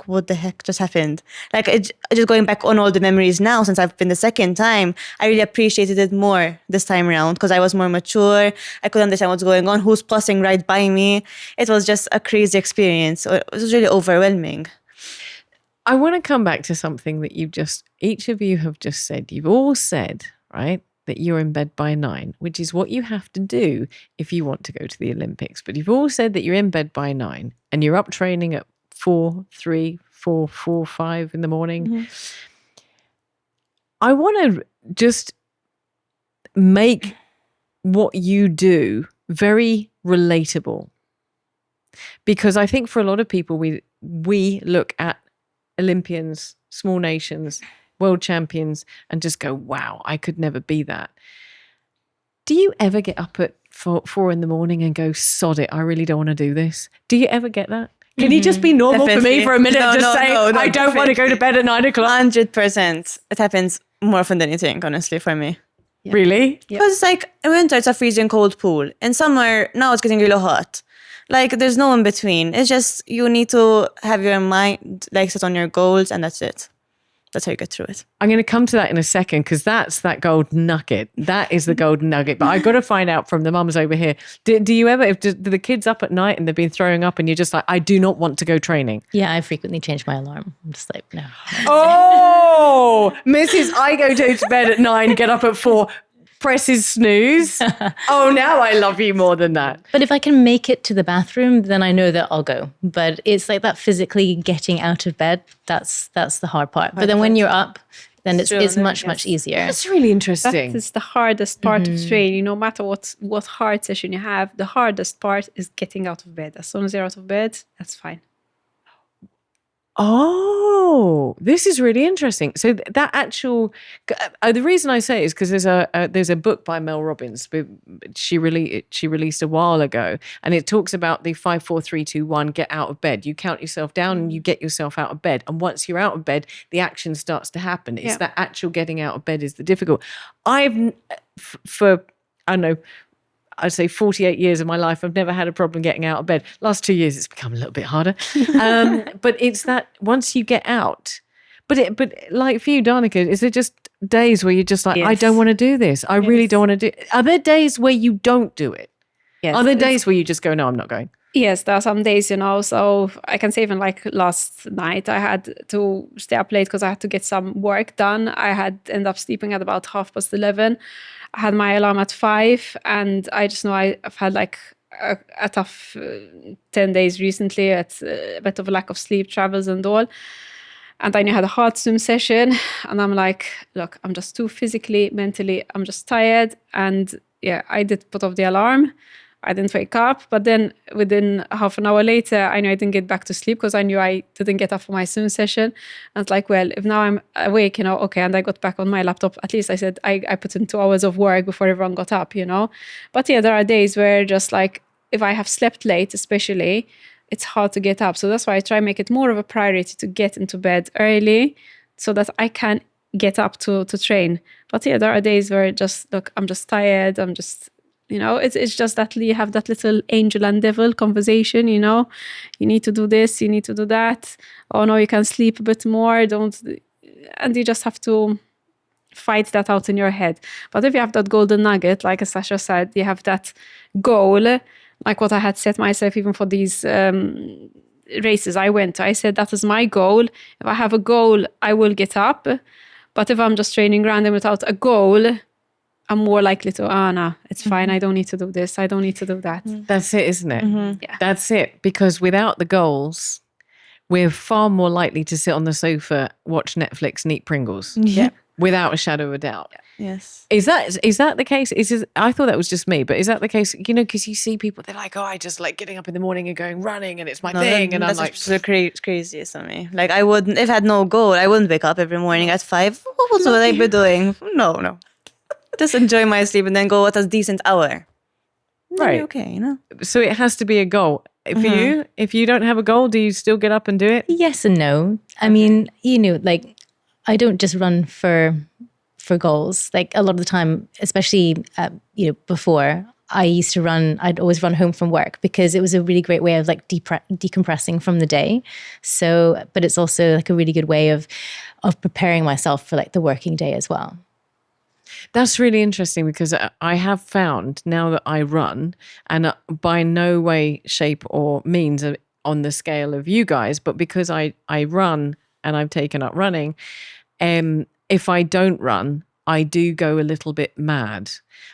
Speaker 3: what the heck just happened? Like just going back on all the memories now since I've been the second time, I really appreciated it more this time around because I was more mature. I could understand what's going on, who's passing right by me. It was just a crazy experience. It was really overwhelming.
Speaker 1: I want to come back to something that each of you have just said. You've all said, right, that you're in bed by 9, which is what you have to do if you want to go to the Olympics. But you've all said that you're in bed by 9 and you're up training at 4, 3, 4, 4, 5 in the morning. I want to just make what you do very relatable. Because I think for a lot of people, we look at Olympians, small nations, world champions, and just go, wow, I could never be that. Do you ever get up at 4 in the morning and go, sod it, I really don't want to do this? Do you ever get that? Can you just be normal for me for a minute and just say, I don't want to go to bed at 9 o'clock?
Speaker 3: 100%. It happens more often than you think, honestly, for me.
Speaker 2: Yeah.
Speaker 1: Really?
Speaker 3: Because it's like in winter, it's a freezing cold pool. In summer, now it's getting really hot. Like there's no in between. It's just you need to have your mind like set on your goals and that's it. that's how you get through it.
Speaker 1: I'm going to come to that in a second because that's that golden nugget. That is the golden nugget. But I've got to find out from the mums over here. Do you ever, do the kids up at night and they've been throwing up and you're just like, I do not want to go training?
Speaker 4: Yeah, I frequently change my alarm. I'm just like, no.
Speaker 1: Oh, Mrs. I go to bed at 9, get up at 4, presses snooze. Oh, now I love you more than that.
Speaker 4: But if I can make it to the bathroom, then I know that I'll go. But it's like that physically getting out of bed, that's the hard part. But then when you're up, then it's much easier.
Speaker 1: That's really interesting.
Speaker 2: That is the hardest part of training. No matter what hard session you have, the hardest part is getting out of bed. As soon as you're out of bed, that's fine.
Speaker 1: Oh, this is really interesting. So that actual, the reason I say it is because there's a book by Mel Robbins. She released a while ago, and it talks about the 5, 4, 3, 2, 1. Get out of bed. You count yourself down, and you get yourself out of bed. And once you're out of bed, the action starts to happen. It's that actual getting out of bed is the difficult. For I don't know, I'd say 48 years of my life, I've never had a problem getting out of bed. Last 2 years, it's become a little bit harder. But it's that once you get out, but like for you, Danica, is it just days where you're just like, I don't want to do this. I really don't want to do it. Are there days where you don't do it?
Speaker 2: Yes.
Speaker 1: Are there days where you just go, no, I'm not going?
Speaker 2: Yes, there are some days, so I can say even like last night, I had to stay up late because I had to get some work done. I had ended up sleeping at about 11:30. I had my alarm at 5, and I just know I've had like a tough 10 days recently. It's a bit of a lack of sleep, travels and all. And I knew I had a hard swim session, and I'm like, look, I'm just too physically, mentally, I'm just tired. And yeah, I did put off the alarm. I didn't wake up, but then within half an hour later, I knew I didn't get back to sleep because I knew I didn't get up for my swim session. And it's like, well, if now I'm awake, okay, and I got back on my laptop, at least I said I put in 2 hours of work before everyone got up, But yeah, there are days where just like, if I have slept late, especially, it's hard to get up. So that's why I try and make it more of a priority to get into bed early so that I can get up to train. But yeah, there are days where just, look, I'm just tired, I'm just... it's just that you have that little angel and devil conversation, you need to do this, you need to do that. Oh no, you can sleep a bit more, and you just have to fight that out in your head. But if you have that golden nugget, like as Sasha said, you have that goal, like what I had set myself even for these races I went to. I said, that is my goal. If I have a goal, I will get up. But if I'm just training random without a goal, I'm more likely to, no, it's fine. I don't need to do this. I don't need to do that.
Speaker 1: That's it, isn't it?
Speaker 2: Yeah.
Speaker 1: That's it. Because without the goals, we're far more likely to sit on the sofa, watch Netflix, and eat Pringles.
Speaker 3: Yeah.
Speaker 1: Without a shadow of a doubt.
Speaker 3: Yes.
Speaker 1: Is that the case? I thought that was just me, but is that the case? Because you see people, they're like, I just like getting up in the morning and going running, and it's my thing. And I'm like,
Speaker 3: that's craziest for me. Like I wouldn't, if I had no goal, I wouldn't wake up every morning at 5. What would I be doing? No. Just enjoy my sleep and then go at a decent hour.
Speaker 1: Right.
Speaker 3: Okay,
Speaker 1: So it has to be a goal. For you, if you don't have a goal, do you still get up and do it?
Speaker 4: Yes and no. I mean, like I don't just run for goals. Like a lot of the time, especially before, I'd always run home from work because it was a really great way of like decompressing from the day. So, but it's also like a really good way of preparing myself for like the working day as well.
Speaker 1: That's really interesting because I have found now that I run, and by no way, shape or means on the scale of you guys, but because I run and I've taken up running, if I don't run, I do go a little bit mad.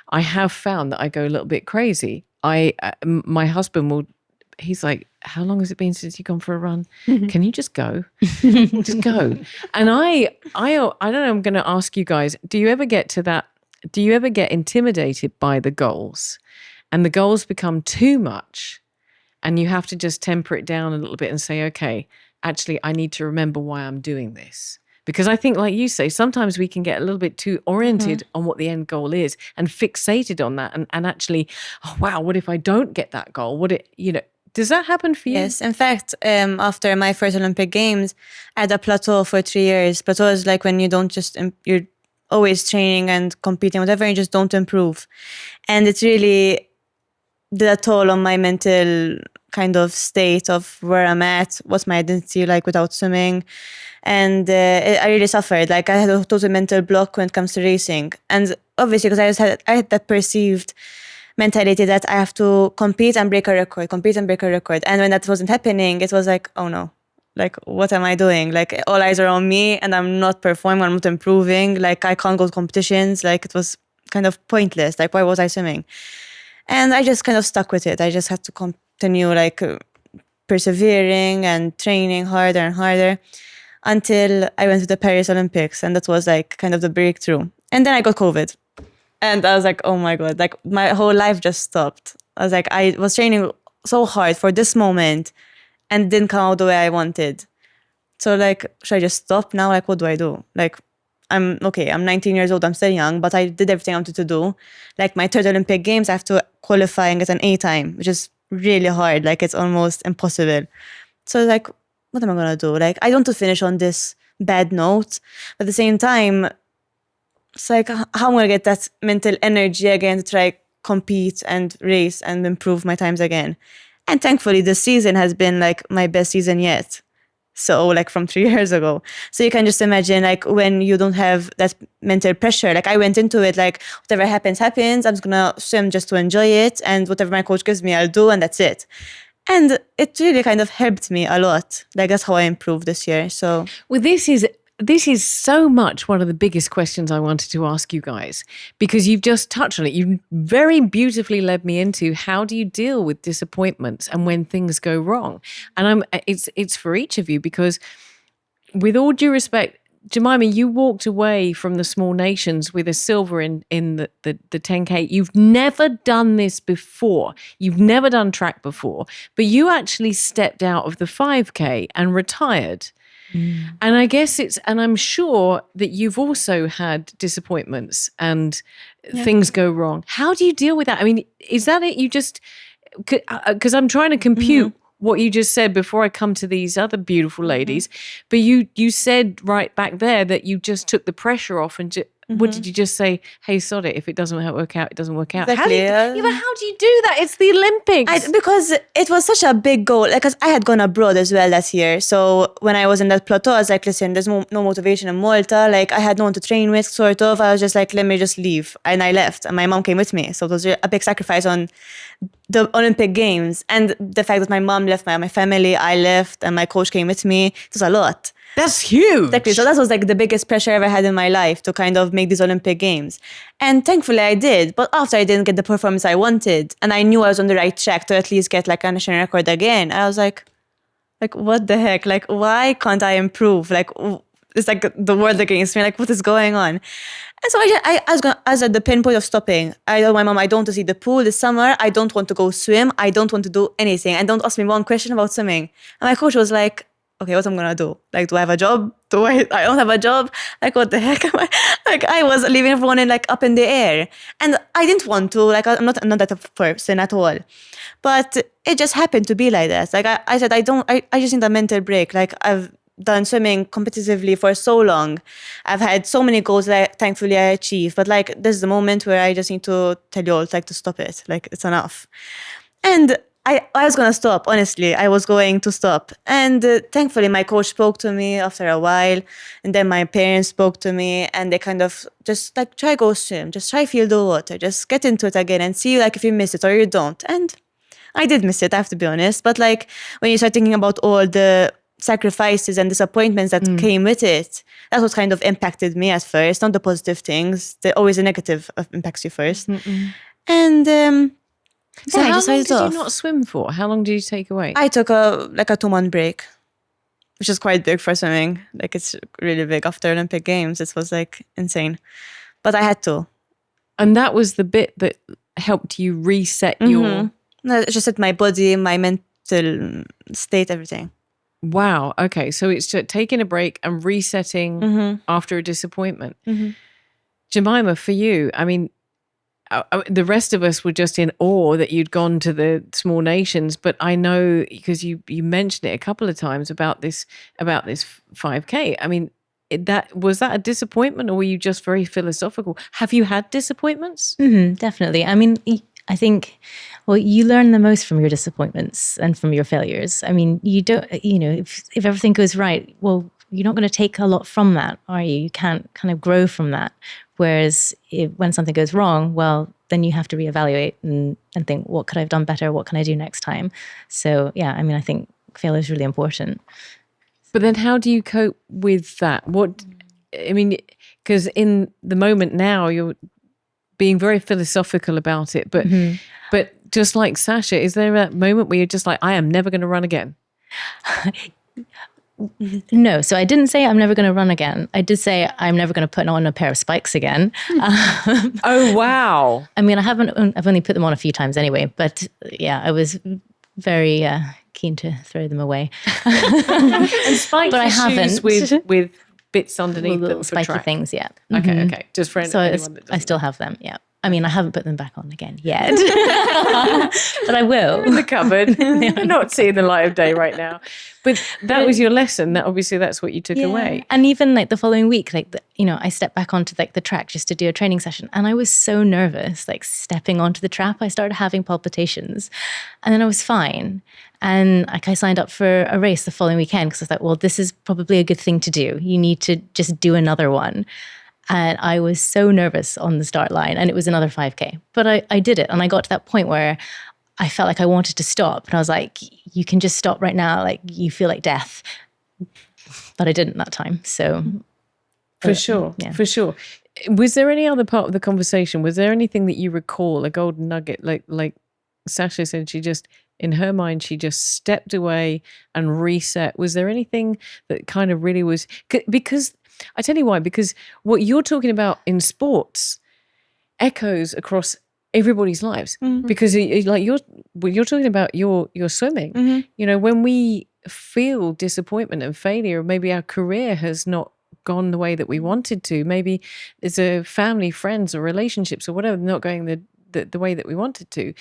Speaker 1: I have found that I go a little bit crazy. My husband he's like, how long has it been since you've gone for a run? Can you just go? Just go. And I don't know, I'm going to ask you guys, do you ever get to that? Do you ever get intimidated by the goals and the goals become too much and you have to just temper it down a little bit and say, okay, actually, I need to remember why I'm doing this? Because I think, like you say, sometimes we can get a little bit too oriented on what the end goal is and fixated on that. And actually, oh, wow, what if I don't get that goal? Does that happen for you?
Speaker 3: Yes. In fact, after my first Olympic Games, I had a plateau for 3 years. Plateau is like when you don't just, you're always training and competing, whatever, and you just don't improve. And it's really did a toll on my mental kind of state of where I'm at, what's my identity like without swimming. And I really suffered. Like I had a total mental block when it comes to racing. And obviously because I had that perceived mentality that I have to compete and break a record, compete and break a record. And when that wasn't happening, it was like, oh no, like what am I doing? Like all eyes are on me and I'm not performing, I'm not improving. Like I can't go to competitions. Like it was kind of pointless. Like why was I swimming? And I just kind of stuck with it. I just had to continue like persevering and training harder and harder until I went to the Paris Olympics. And that was like kind of the breakthrough. And then I got COVID. And I was like, oh my God, like my whole life just stopped. I was like, I was training so hard for this moment and didn't come out the way I wanted. So like, should I just stop now? Like, what do I do? Like, I'm 19 years old, I'm still young, but I did everything I wanted to do. Like my third Olympic Games, I have to qualify and get an A time, which is really hard. Like it's almost impossible. So like, what am I gonna do? Like, I don't want to finish on this bad note. But at the same time, it's like, how am I gonna get that mental energy again to try compete and race and improve my times again? And thankfully, this season has been like my best season yet. So like from 3 years ago. So you can just imagine like when you don't have that mental pressure, like I went into it like whatever happens, happens. I'm just gonna swim just to enjoy it. And whatever my coach gives me, I'll do. And that's it. And it really kind of helped me a lot. Like that's how I improved this year. So
Speaker 1: Well, this is so much one of the biggest questions I wanted to ask you guys, because you've just touched on it. You very beautifully led me into how do you deal with disappointments and when things go wrong. And it's for each of you, because with all due respect, Jemima, you walked away from the Small Nations with a silver in the 10K. You've never done this before. You've never done track before, but you actually stepped out of the 5K and retired. And I guess and I'm sure that you've also had disappointments and things go wrong. How do you deal with that? I mean, is that it? You just, because I'm trying to compute what you just said before I come to these other beautiful ladies, but you said right back there that you just took the pressure off and what did you just say? Hey, sod it. If it doesn't work out, it doesn't work out.
Speaker 3: Exactly,
Speaker 1: How do you do that? It's the Olympics.
Speaker 3: Because it was such a big goal. Like, 'cause I had gone abroad as well that year. So when I was in that plateau, I was like, listen, there's no motivation in Malta. Like, I had no one to train with, sort of. I was just like, let me just leave. And I left. And my mom came with me. So it was a big sacrifice on the Olympic Games. And the fact that my mom left, my family, I left, and my coach came with me. It was a lot.
Speaker 1: That's huge.
Speaker 3: Exactly. So that was like the biggest pressure I ever had in my life to kind of make these Olympic Games. And thankfully I did. But after I didn't get the performance I wanted, and I knew I was on the right track to at least get like a national record again, I was like, what the heck? Like, why can't I improve? Like, it's like the world against me. Like, what is going on? And so I was at the pinpoint of stopping. I told my mom, I don't want to see the pool this summer. I don't want to go swim. I don't want to do anything. And don't ask me one question about swimming. And my coach was like, okay, what am I gonna do? Like, do I have a job? I don't have a job? Like, what the heck am I? Like, I was leaving everyone up in the air. And I didn't want to, like, I'm not that type of person at all. But it just happened to be like that. Like, I said, I just need a mental break. Like, I've done swimming competitively for so long. I've had so many goals that thankfully I achieved. But like, this is the moment where I just need to tell you all, like, to stop it. Like, it's enough. And I was going to stop, honestly. I was going to stop. And thankfully, my coach spoke to me after a while. And then my parents spoke to me. And they kind of just like, try go swim. Just try feel the water. Just get into it again and see like if you miss it or you don't. And I did miss it, I have to be honest. But like when you start thinking about all the sacrifices and disappointments that came with it, that's what kind of impacted me at first. Not the positive things. Always the negative impacts you first. And
Speaker 1: so
Speaker 3: I
Speaker 1: how
Speaker 3: just
Speaker 1: long
Speaker 3: sized
Speaker 1: did
Speaker 3: off.
Speaker 1: you not swim for? How long did you take away?
Speaker 3: I took a 2-month break, which is quite big for swimming. Like, it's really big. After Olympic Games, it was like insane. But I had to.
Speaker 1: And that was the bit that helped you reset your...
Speaker 3: No, it just set my body, my mental state, everything.
Speaker 1: Wow. Okay. So it's taking a break and resetting after a disappointment. Jemima, for you, I mean, the rest of us were just in awe that you'd gone to the Small Nations, but I know because you mentioned it a couple of times about this 5K. I mean, was that a disappointment, or were you just very philosophical? Have you had disappointments?
Speaker 4: Definitely. I mean, I think, well, you learn the most from your disappointments and from your failures. I mean, you don't, if everything goes right, well, you're not going to take a lot from that, are you? You can't kind of grow from that. Whereas when something goes wrong, well, then you have to reevaluate and think, what could I have done better? What can I do next time? So, yeah, I mean, I think failure is really important.
Speaker 1: But then how do you cope with that? Because in the moment now, you're being very philosophical about it. But just like Sasha, is there a moment where you're just like, I am never going to run again?
Speaker 4: No, so I didn't say I'm never going to run again. I did say I'm never going to put on a pair of spikes again.
Speaker 1: Oh, wow.
Speaker 4: I mean, I've only put them on a few times anyway, but yeah, I was very keen to throw them away.
Speaker 1: And spiky
Speaker 4: but I
Speaker 1: shoes
Speaker 4: haven't.
Speaker 1: with bits underneath
Speaker 4: Little
Speaker 1: them for
Speaker 4: spiky
Speaker 1: track.
Speaker 4: things, yeah.
Speaker 1: Okay. Just for anyone that doesn't
Speaker 4: I still have them, yeah. I mean, I haven't put them back on again yet, but I will.
Speaker 1: in the cupboard. They're not seeing the light of day right now. But that was your lesson. That's what you took away.
Speaker 4: And even like the following week, I stepped back onto like the track just to do a training session, and I was so nervous, like stepping onto the trap. I started having palpitations, and then I was fine. And like I signed up for a race the following weekend because I thought, well, this is probably a good thing to do. You need to just do another one. And I was so nervous on the start line, and it was another 5K. But I did it, and I got to that point where I felt like I wanted to stop. And I was like, you can just stop right now. Like, you feel like death. But I didn't that time. So
Speaker 1: For sure. Was there any other part of the conversation? Was there anything that you recall, a golden nugget? Like Sasha said, in her mind, she just stepped away and reset. Was there anything that kind of really was... Because I tell you why, because what you're talking about in sports echoes across everybody's lives. Mm-hmm. Because you're talking about your swimming. Mm-hmm. When we feel disappointment and failure, maybe our career has not gone the way that we wanted to. Maybe it's a family, friends, or relationships or whatever not going the way that we wanted to.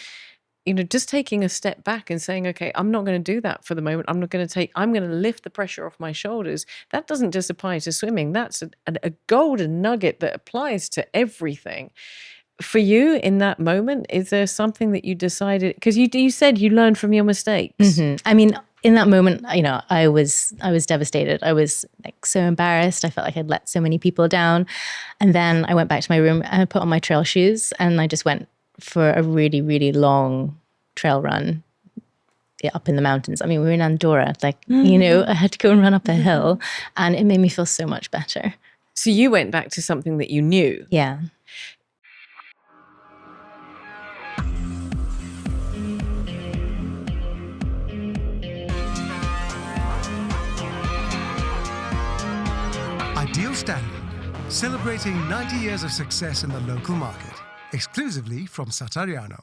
Speaker 1: Just taking a step back and saying, okay, I'm not going to do that for the moment. I'm going to lift the pressure off my shoulders. That doesn't just apply to swimming. That's a golden nugget that applies to everything. For you in that moment, is there something that you decided, because you said you learned from your mistakes.
Speaker 4: Mm-hmm. I mean, in that moment, I was devastated. I was like so embarrassed. I felt like I'd let so many people down. And then I went back to my room and I put on my trail shoes and I just went for a really, really long trail run up in the mountains. I mean, we were in Andorra, I had to go and run up a hill, and it made me feel so much better.
Speaker 1: So you went back to something that you knew.
Speaker 4: Yeah.
Speaker 7: Ideal Standard, celebrating 90 years of success in the local market, exclusively from Satariano.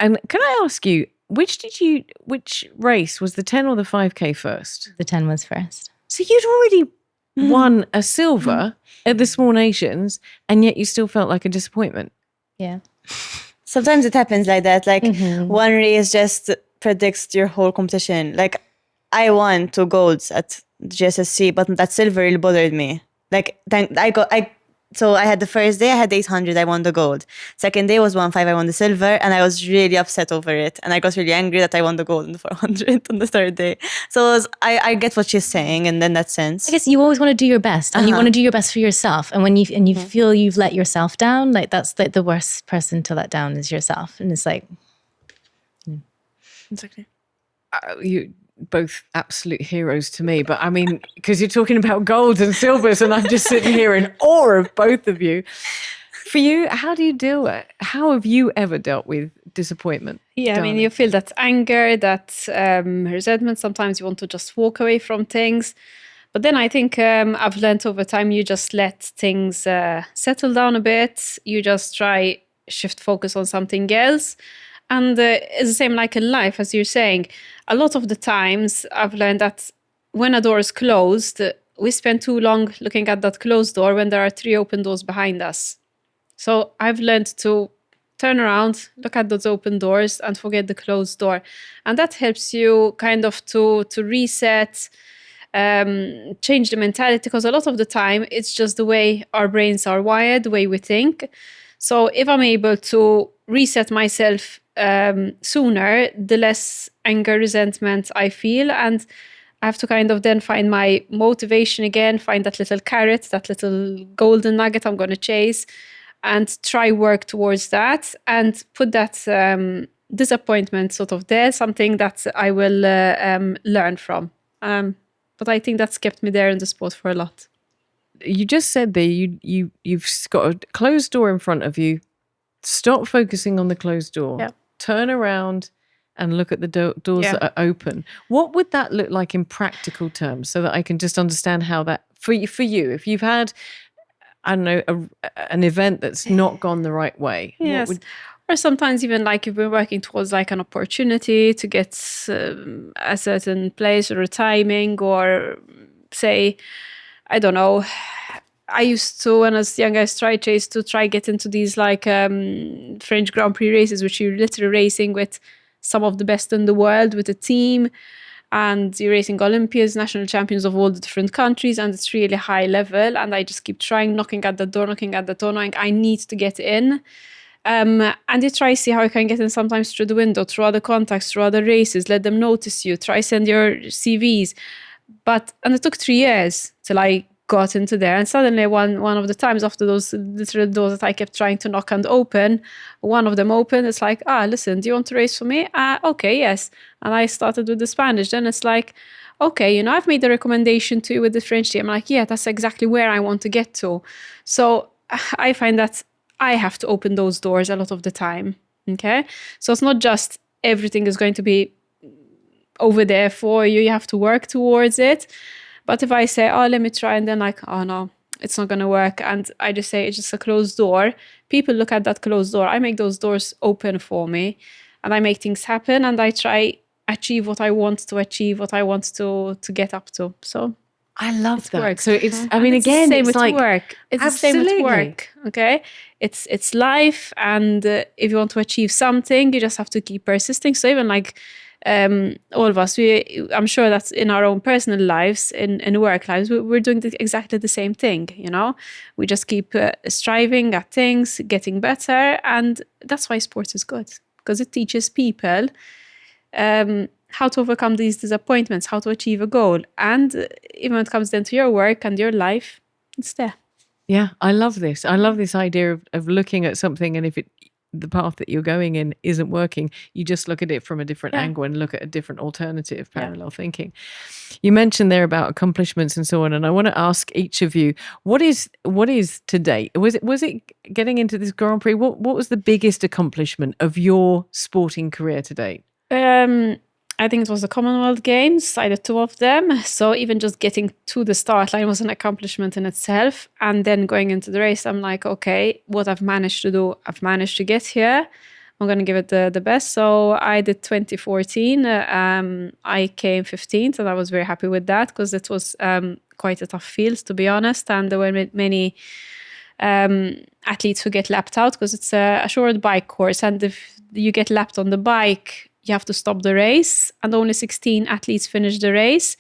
Speaker 1: And can I ask you, which race was the 10 or the 5K first?
Speaker 4: The 10 was first.
Speaker 1: So you'd already won a silver at the Small Nations, and yet you still felt like a disappointment.
Speaker 4: Yeah.
Speaker 3: Sometimes it happens like that. Like one race just predicts your whole competition. Like I won 2 golds at GSSC, but that silver really bothered me. Like So I had the first day, I had 800, I won the gold. Second day was 1,500, I won the silver, and I was really upset over it. And I got really angry that I won the gold in the 400 on the third day. So I get what she's saying, and in that sense.
Speaker 4: I guess you always want to do your best, and you want to do your best for yourself. And when you feel you've let yourself down, like that's like the worst person to let down is yourself. And it's like...
Speaker 3: Exactly.
Speaker 1: You both absolute heroes to me, but I mean, because you're talking about golds and silvers and I'm just sitting here in awe of both of you. For you, how do you deal with it? How have you ever dealt with disappointment?
Speaker 2: Yeah, I mean, you feel that anger, that resentment. Sometimes you want to just walk away from things. But then I think I've learned over time, you just let things settle down a bit. You just try shift focus on something else. And it's the same like in life, as you're saying. A lot of the times I've learned that when a door is closed, we spend too long looking at that closed door when there are 3 open doors behind us. So I've learned to turn around, look at those open doors and forget the closed door. And that helps you kind of to reset, change the mentality, because a lot of the time it's just the way our brains are wired, the way we think. So if I'm able to reset myself sooner, the less anger, resentment I feel, and I have to kind of then find my motivation again, find that little carrot, that little golden nugget I'm going to chase, and try work towards that and put that disappointment sort of there, something that I will learn from. But I think that's kept me there in the sport for a lot.
Speaker 1: You just said there you've got a closed door in front of you. Stop focusing on the closed door.
Speaker 2: Yeah.
Speaker 1: Turn around and look at the doors that are open. What would that look like in practical terms, so that I can just understand how that for you, if you've had, I don't know, an event that's not gone the right way.
Speaker 2: Yes. Or sometimes even like you've been working towards like an opportunity to get a certain place or a timing, or say, I don't know, I used to, when I was young, I chase to try get into these like French Grand Prix races, which you're literally racing with some of the best in the world with a team, and you're racing Olympians, national champions of all the different countries, and it's really high level. And I just keep trying, knocking at the door, knowing I need to get in. And you try see how you can get in, sometimes through the window, through other contacts, through other races, let them notice you, try send your CVs. And it took 3 years till I got into there. And suddenly one of the times after those little doors that I kept trying to knock and open, one of them opened. It's like, listen, do you want to race for me? Okay, yes. And I started with the Spanish. Then it's like, okay, I've made the recommendation to you with the French team. I'm like, yeah, that's exactly where I want to get to. So I find that I have to open those doors a lot of the time. Okay. So it's not just everything is going to be over there for you. You have to work towards it. But if I say, let me try, and then like, no, it's not going to work, and I just say it's just a closed door, people look at that closed door. I make those doors open for me, and I make things happen, and I try achieve what I want to achieve, what I want to get up to. So
Speaker 1: I love that.
Speaker 2: Work.
Speaker 1: So it's, I mean, again,
Speaker 2: it's
Speaker 1: it's like
Speaker 2: work. It's the same with work. Okay, it's life, and if you want to achieve something, you just have to keep persisting. So even like all of us, I'm sure that in our own personal lives, in work lives, we're doing exactly the same thing. We just keep striving at things, getting better, and that's why sports is good, because it teaches people how to overcome these disappointments, how to achieve a goal. And even when it comes down to your work and your life, it's there.
Speaker 1: Yeah, I love this. I love this idea of looking at something, and if the path that you're going in isn't working, you just look at it from a different angle and look at a different alternative, parallel thinking. You mentioned there about accomplishments and so on, and I want to ask each of you, what is to date? Was it getting into this Grand Prix? What was the biggest accomplishment of your sporting career to date?
Speaker 2: I think it was the Commonwealth Games. I did 2 of them. So even just getting to the start line was an accomplishment in itself. And then going into the race, I'm like, okay, what I've managed to do, I've managed to get here. I'm going to give it the best. So I did 2014. I came 15th, and I was very happy with that, because it was quite a tough field, to be honest. And there were many athletes who get lapped out, because it's a short bike course. And if you get lapped on the bike, you have to stop the race, and only 16 athletes finished the race.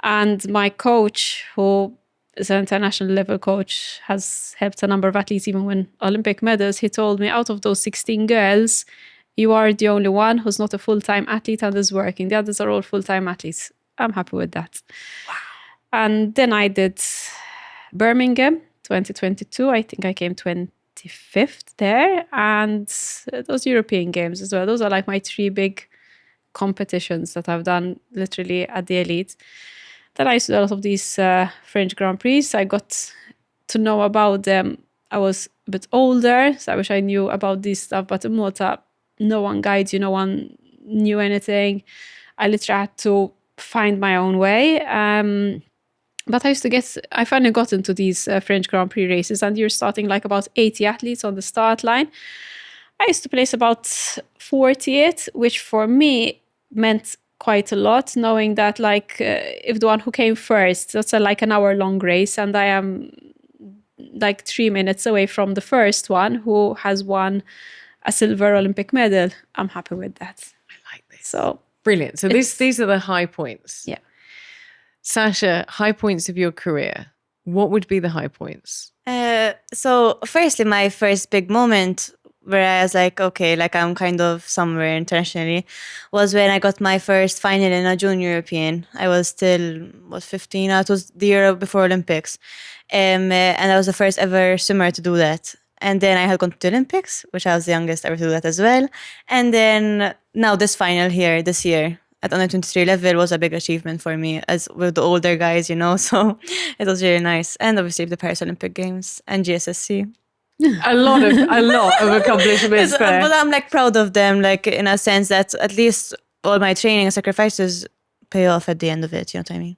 Speaker 2: And my coach, who is an international level coach, has helped a number of athletes even win Olympic medals. He told me, out of those 16 girls, you are the only one who's not a full-time athlete and is working. The others are all full-time athletes. I'm happy with that. Wow. And then I did Birmingham 2022. I think I came 25th there, and those European Games as well. Those are like my 3 big competitions that I've done literally at the elite. Then I used to do a lot of these French Grand Prix. I got to know about them. I was bit older, so I wish I knew about this stuff. But in Malta, no one guides you, no one knew anything. I literally had to find my own way. But I finally got into these French Grand Prix races, and you're starting like about 80 athletes on the start line. I used to place about 40th, which for me meant quite a lot, knowing that like if the one who came first, that's like an hour-long race, and I am like 3 minutes away from the first one who has won a silver Olympic medal, I'm happy with that.
Speaker 1: I like this.
Speaker 2: So
Speaker 1: brilliant. So these are the high points.
Speaker 2: Yeah.
Speaker 1: Sasha, high points of your career. What would be the high points?
Speaker 3: So firstly, my first big moment where I was like, okay, like I'm kind of somewhere internationally, was when I got my first final in a junior European. I was still, 15? It was the year before Olympics. And I was the first ever swimmer to do that. And then I had gone to the Olympics, which I was the youngest ever to do that as well. And then now this final here, this year, at under 23 level was a big achievement for me, as with the older guys, so it was really nice. And obviously the Paris Olympic Games and GSSC.
Speaker 1: A lot of accomplishments there.
Speaker 3: But I'm like proud of them, like in a sense that at least all my training and sacrifices pay off at the end of it, you know what I mean?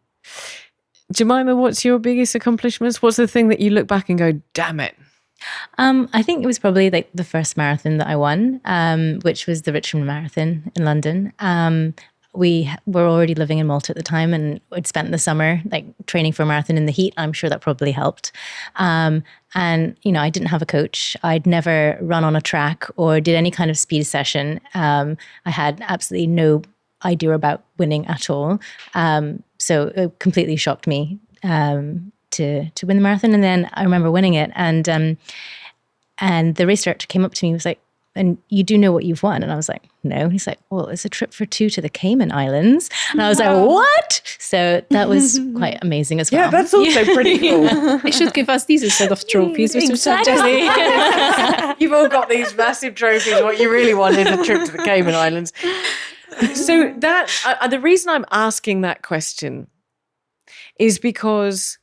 Speaker 1: Jemima, what's your biggest accomplishments? What's the thing that you look back and go, damn it?
Speaker 4: I think it was probably like the first marathon that I won, which was the Richmond Marathon in London. We were already living in Malta at the time, and I'd spent the summer like training for a marathon in the heat. I'm sure that probably helped. And, I didn't have a coach. I'd never run on a track or did any kind of speed session. I had absolutely no idea about winning at all. So it completely shocked me to win the marathon. And then I remember winning it, and the race director came up to me and was like, "And you do know what you've won?" And I was like, "No." He's like, "Well, it's a trip for 2 to the Cayman Islands." And I was like, "What?" So that was quite amazing as well.
Speaker 1: Yeah, that's also pretty cool.
Speaker 2: they should give us these instead of trophies.
Speaker 4: Exactly.
Speaker 1: You've all got these massive trophies. What you really want is a trip to the Cayman Islands. So that the reason I'm asking that question is because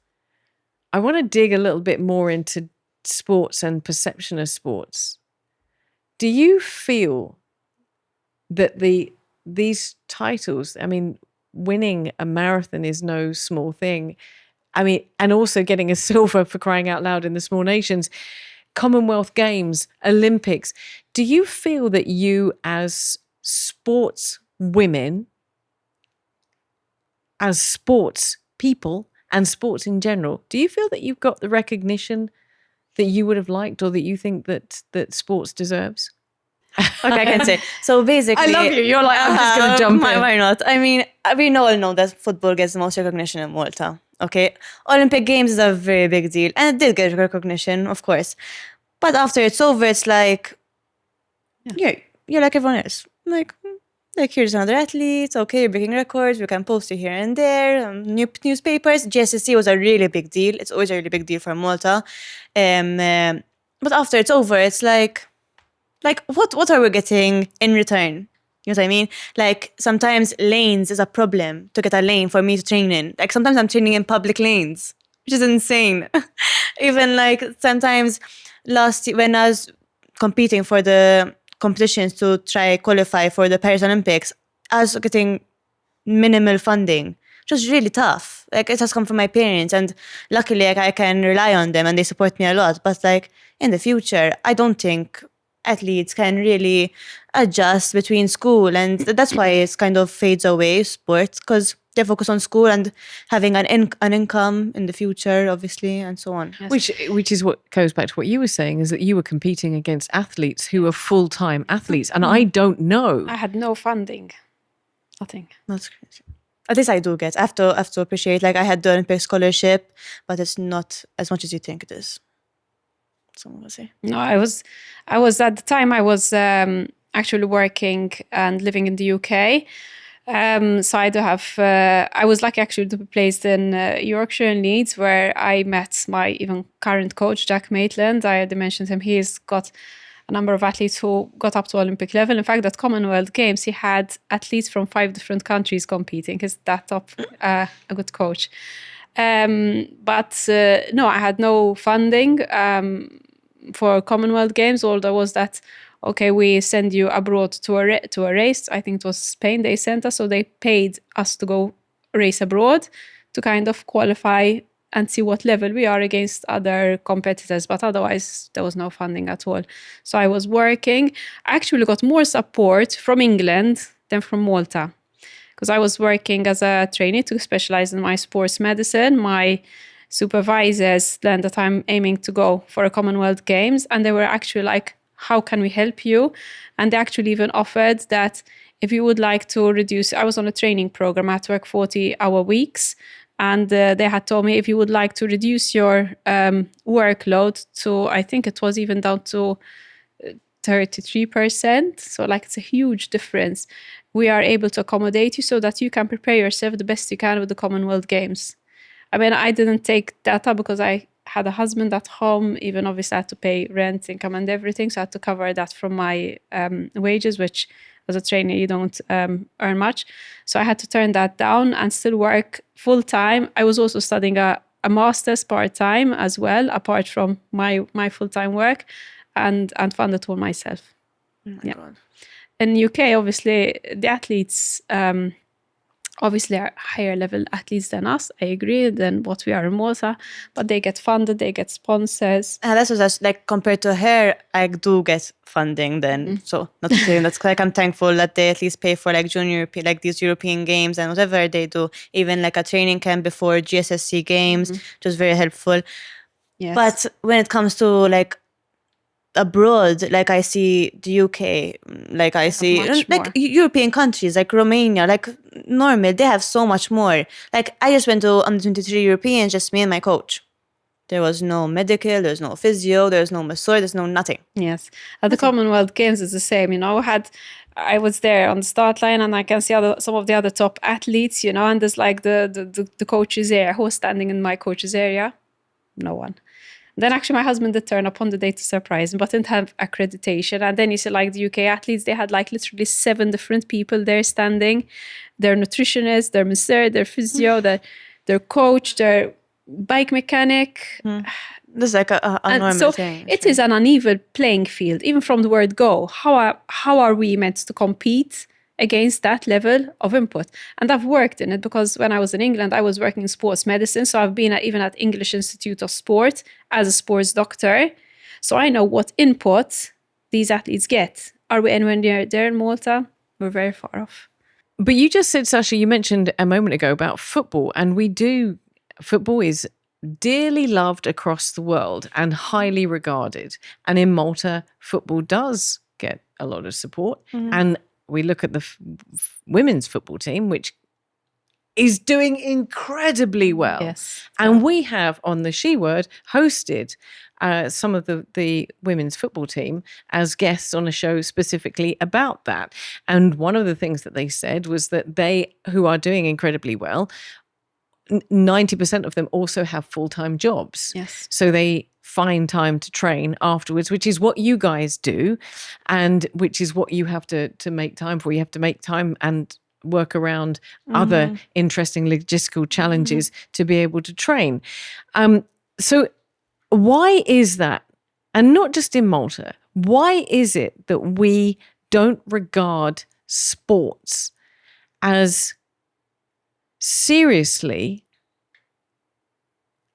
Speaker 1: I want to dig a little bit more into sports and perception of sports. Do you feel that these titles, I mean, winning a marathon is no small thing. I mean, and also getting a silver, for crying out loud, in the small nations, Commonwealth Games, Olympics. Do you feel that you as sports women, as sports people and sports in general, do you feel that you've got the recognition that you would have liked, or that you think that sports deserves?
Speaker 3: Okay, I can say. So basically,
Speaker 1: I love you. You're like, I'm just going to jump in.
Speaker 3: Why not? I mean, we all know that football gets the most recognition in Malta. Okay, Olympic Games is a very big deal, and it did get recognition, of course. But after it's over, it's like, yeah, you're like everyone else. Like here's another athlete. Okay, you're breaking records. We can post you here and there. Newspapers. GSSC was a really big deal. It's always a really big deal for Malta. But after it's over, it's like what are we getting in return? You know what I mean? Like sometimes lanes is a problem to get a lane for me to train in. Like sometimes I'm training in public lanes, which is insane. Even like sometimes last year when I was competing for the competitions to try qualify for the Paris Olympics, I was getting minimal funding, which was really tough. Like it has come from my parents, and luckily like, I can rely on them and they support me a lot. But like in the future, I don't think athletes can really adjust between school, and that's why it's kind of fades away, sports, because they focus on school and having an income in the future, obviously, and so on.
Speaker 1: Yes. Which is what goes back to what you were saying, is that you were competing against athletes who are full-time athletes, and I don't know.
Speaker 2: I had no funding, nothing.
Speaker 3: That's crazy. At least I do get. I have to appreciate. Like I had the Olympic scholarship, but it's not as much as you think it is. Someone will say.
Speaker 2: No, I was at the time I was actually working and living in the UK. So I do have, I was lucky actually to be placed in Yorkshire and Leeds, where I met my even current coach, Jack Maitland. I already mentioned him. He's got a number of athletes who got up to Olympic level. In fact, at Commonwealth Games, he had athletes from 5 different countries competing. He's that top, a good coach. But no, I had no funding. for Commonwealth Games, all there was that, okay, we send you abroad to a race. I think it was Spain they sent us, so they paid us to go race abroad to kind of qualify and see what level we are against other competitors. But otherwise, there was no funding at all. So I was working. I actually got more support from England than from Malta, because I was working as a trainee to specialize in my sports medicine. My supervisors learned that I'm aiming to go for a Commonwealth Games, and they were actually like, how can we help you? And they actually even offered that if you would like to reduce, I was on a training program, I had to work 40-hour weeks. And they had told me if you would like to reduce your workload to, I think it was even down to 33%. So like it's a huge difference. We are able to accommodate you so that you can prepare yourself the best you can with the Commonwealth Games. I mean, I didn't take that up because I had a husband at home, even obviously I had to pay rent, income and everything. So I had to cover that from my wages, which as a trainer, you don't earn much. So I had to turn that down and still work full time. I was also studying a master's part-time as well, apart from my full-time work, and fund it all myself.
Speaker 3: God.
Speaker 2: In UK, obviously, the athletes obviously are higher level athletes than us, I agree, than what we are in Malta, but they get funded, they get sponsors.
Speaker 3: And that's what like compared to her, I do get funding then. So not to say that's like I'm thankful that they at least pay for like like these European games and whatever they do, even like a training camp before GSSC games, which was very helpful.
Speaker 2: Yes.
Speaker 3: But when it comes to like abroad, like I see the UK, like I see
Speaker 2: much
Speaker 3: like
Speaker 2: more.
Speaker 3: European countries like Romania, like normal, they have so much more. Like I just went to under 23 Europeans, just me and my coach. There was no medical, there's no physio, there's no masseur, there's no nothing.
Speaker 2: Yes. At the Commonwealth Games is the same, I was there on the start line and I can see some of the other top athletes, and there's like the coaches area. Who was standing in my coach's area? No one. Then actually my husband did turn up on the day to surprise him, but didn't have accreditation. And then you see like the UK athletes, they had like literally 7 different people there standing. Their nutritionist, their masseur, their physio, their coach, their bike mechanic.
Speaker 3: This is like a normal
Speaker 2: so
Speaker 3: thing.
Speaker 2: it is an uneven playing field, even from the word go. How are we meant to compete against that level of input? And I've worked in it because when I was in England, I was working in sports medicine. So I've been even at English Institute of Sport as a sports doctor. So I know what input these athletes get. Are we anywhere near there in Malta? We're very far off.
Speaker 1: But you just said, Sasha, you mentioned a moment ago about football, and football is dearly loved across the world and highly regarded. And in Malta, football does get a lot of support. And we look at the women's football team, which is doing incredibly well.
Speaker 2: Yes.
Speaker 1: And we have, on the She Word, hosted some of the women's football team as guests on a show specifically about that. And one of the things that they said was that they, who are doing incredibly well, 90% of them also have full-time jobs.
Speaker 2: Yes.
Speaker 1: So they find time to train afterwards, which is what you guys do, and which is what you have to make time for. You have to make time and work around other interesting logistical challenges to be able to train. So why is that? And not just in Malta, why is it that we don't regard sports as seriously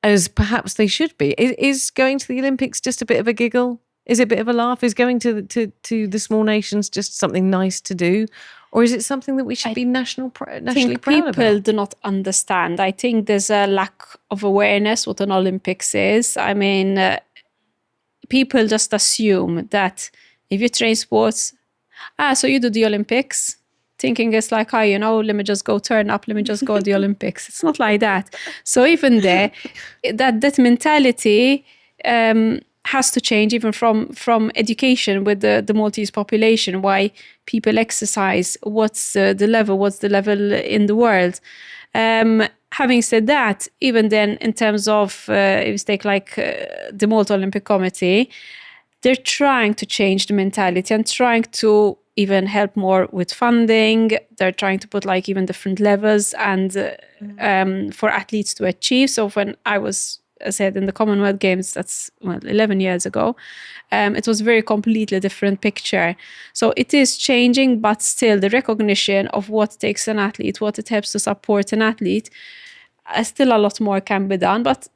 Speaker 1: as perhaps they should be? Is going to the Olympics just a bit of a giggle? Is it a bit of a laugh? Is going to the small nations just something nice to do? Or is it something that we should be nationally proud
Speaker 2: people
Speaker 1: about?
Speaker 2: do not understand. I think there's a lack of awareness what an Olympics is. I mean, people just assume that if you train sports, so you do the Olympics, thinking it's like, let me just go turn up, let me just go to the Olympics. It's not like that. So even there, that mentality has to change even from education with the Maltese population, why people exercise, what's the level in the world. Having said that, even then in terms of, if you take like the Malta Olympic Committee, they're trying to change the mentality and trying to even help more with funding. They're trying to put like even different levels and for athletes to achieve. So when I was I said, in the Commonwealth Games, that's 11 years ago, it was a very completely different picture. So it is changing, but still the recognition of what takes an athlete, what it helps to support an athlete, still a lot more can be done, but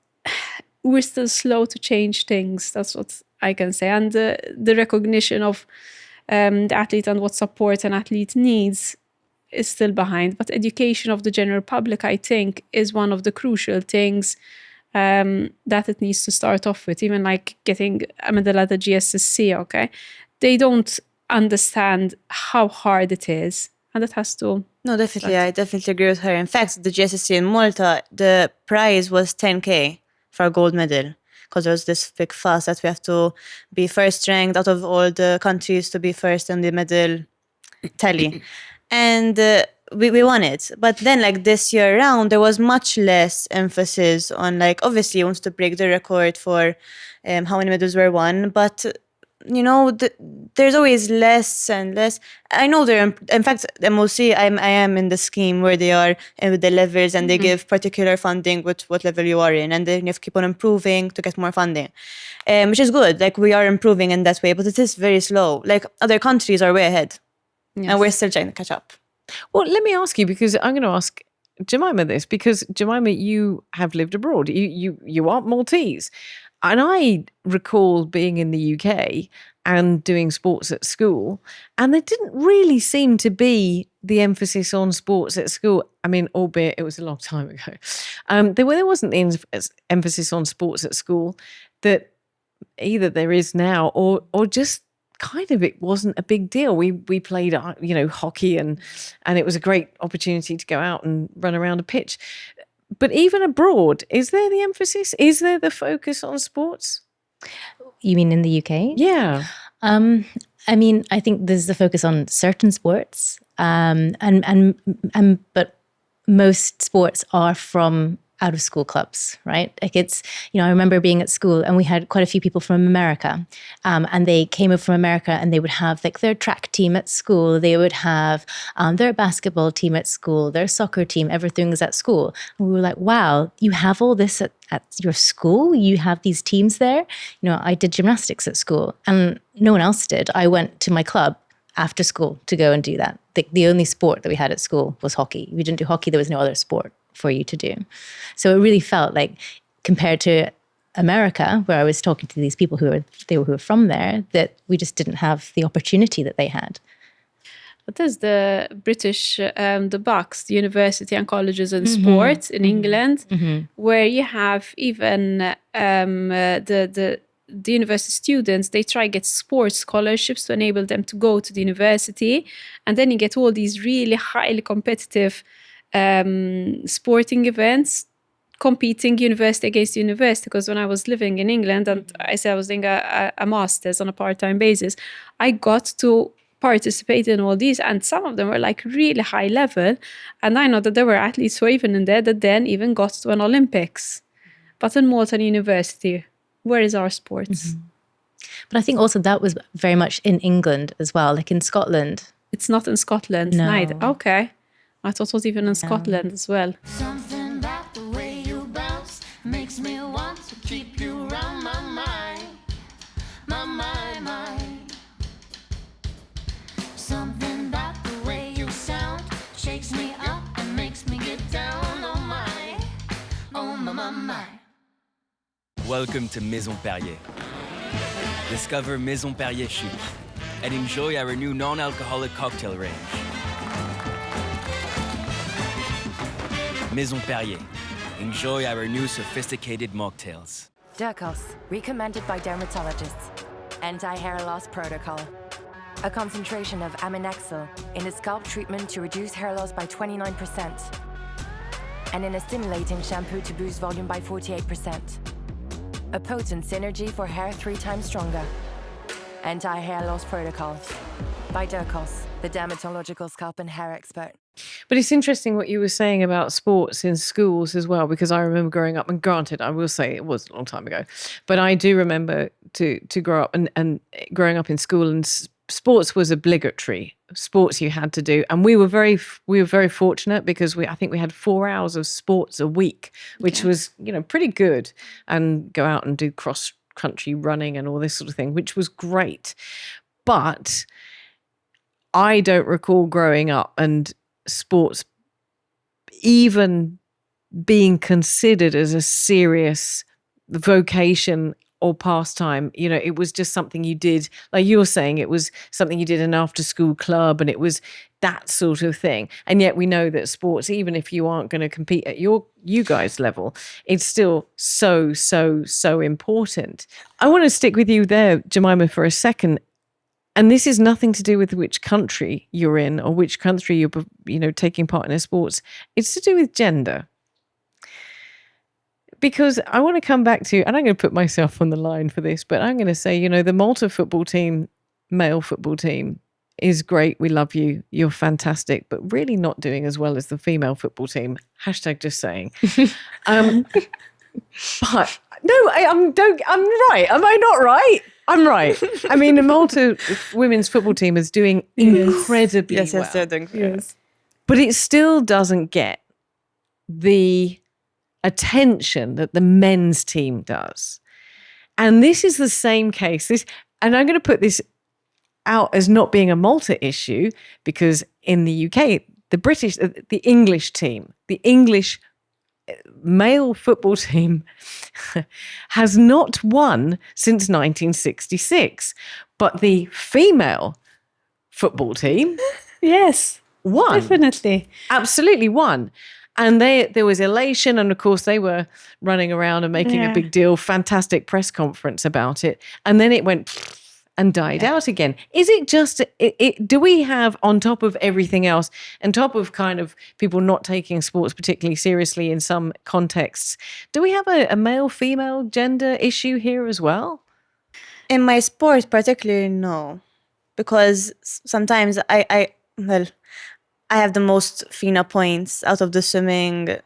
Speaker 2: we're still slow to change things. That's what I can say. And the recognition of the athlete and what support an athlete needs is still behind. But education of the general public, I think, is one of the crucial things that it needs to start off with. Even like getting a medal at the GSSC, okay? They don't understand how hard it is. And it has to...
Speaker 3: No, definitely. I definitely agree with her. In fact, the GSSC in Malta, the prize was 10K for a gold medal. Because there was this big fuss that we have to be first ranked out of all the countries to be first in the medal tally. And we won it. But then like this year around, there was much less emphasis on like, obviously you want to break the record for how many medals were won. But, you know, there's always less and less. I know in fact, MOC, I am in the scheme where they are with the levels and they give particular funding with what level you are in. And then you have to keep on improving to get more funding, which is good. Like we are improving in that way, but it is very slow. Like other countries are way ahead. Yes. And we're still trying to catch up.
Speaker 1: Well, let me ask you, because I'm going to ask Jemima this, because Jemima, you have lived abroad. You are Maltese. And I recall being in the UK and doing sports at school, and there didn't really seem to be the emphasis on sports at school. I mean, albeit it was a long time ago. There wasn't the emphasis on sports at school that either there is now or just kind of it wasn't a big deal. We played, hockey and it was a great opportunity to go out and run around a pitch. But even abroad, is there the emphasis? Is there the focus on sports?
Speaker 4: You mean in the UK?
Speaker 1: Yeah.
Speaker 4: I mean, I think there's the focus on certain sports, but most sports are from out of school clubs, right? Like it's, I remember being at school and we had quite a few people from America, and they came over from America and they would have like their track team at school, they would have their basketball team at school, their soccer team, everything was at school. And we were like, wow, you have all this at your school? You have these teams there? I did gymnastics at school and no one else did. I went to my club after school to go and do that. The only sport that we had at school was hockey. We didn't do hockey, there was no other sport for you to do. So it really felt like, compared to America, where I was talking to these people who were from there, that we just didn't have the opportunity that they had.
Speaker 2: But there's the British, the BUCS, the University and Colleges and Sports in England, where you have even the university students, they try to get sports scholarships to enable them to go to the university. And then you get all these really highly competitive sporting events, competing university against university. Because when I was living in England and I said I was doing a master's on a part-time basis, I got to participate in all these, and some of them were like really high level. And I know that there were athletes who were even in there that then even got to an Olympics. But in Malta University, where is our sports?
Speaker 4: But I think also that was very much in England as well, like in Scotland.
Speaker 2: It's not in Scotland neither. Okay. I thought it was even in Scotland as well.
Speaker 8: Something about the way you bounce makes me want to keep you around my mind. My mind. Something about the way you sound shakes me up and makes me get down on my.
Speaker 9: Welcome to Maison Perrier. Discover Maison Perrier Chic and enjoy our new non-alcoholic cocktail range. Maison Perrier. Enjoy our new sophisticated mocktails.
Speaker 10: Durkos, recommended by dermatologists. Anti-hair loss protocol. A concentration of aminexil in a scalp treatment to reduce hair loss by 29%. And in a stimulating shampoo to boost volume by 48%. A potent synergy for hair 3 times stronger. Anti-hair loss protocol. By Durkos, the dermatological scalp and hair expert.
Speaker 1: But it's interesting what you were saying about sports in schools as well, because I remember growing up, and granted, I will say it was a long time ago, but I do remember to grow up and growing up in school and sports was obligatory. Sports you had to do, and we were very fortunate because I think we had 4 hours of sports a week, which was pretty good, and go out and do cross country running and all this sort of thing, which was great. But I don't recall growing up and sports even being considered as a serious vocation or pastime. It was just something you did, like you're saying, it was something you did in an after school club, and it was that sort of thing. And yet we know that sports, even if you aren't going to compete at you guys' level, it's still so, so, so important. I want to stick with you there, Jemima, for a second. And this is nothing to do with which country you're in or which country you're taking part in a sports. It's to do with gender. Because I want to come back to, and I'm going to put myself on the line for this, but I'm going to say, the Malta football team, male football team, is great. We love you. You're fantastic, but really not doing as well as the female football team. # just saying. But no, I'm right. Am I not right? I'm right. I mean, the Malta women's football team is doing incredibly well.
Speaker 3: Yes, they're doing great.
Speaker 2: Yes.
Speaker 1: But it still doesn't get the attention that the men's team does. And this is the same case. And I'm going to put this out as not being a Malta issue, because in the UK, the English team, the English male football team has not won since 1966. But the female football team,
Speaker 2: Yes,
Speaker 1: won.
Speaker 2: definitely.
Speaker 1: Absolutely won. And there was elation, and of course they were running around and making a big deal, fantastic press conference about it. And then it went and died out again. Is it just, do we have, on top of everything else, on top of kind of people not taking sports particularly seriously in some contexts, do we have a male-female gender issue here as well?
Speaker 3: In my sport particularly, no. Because sometimes I have the most FINA points out of the swimming,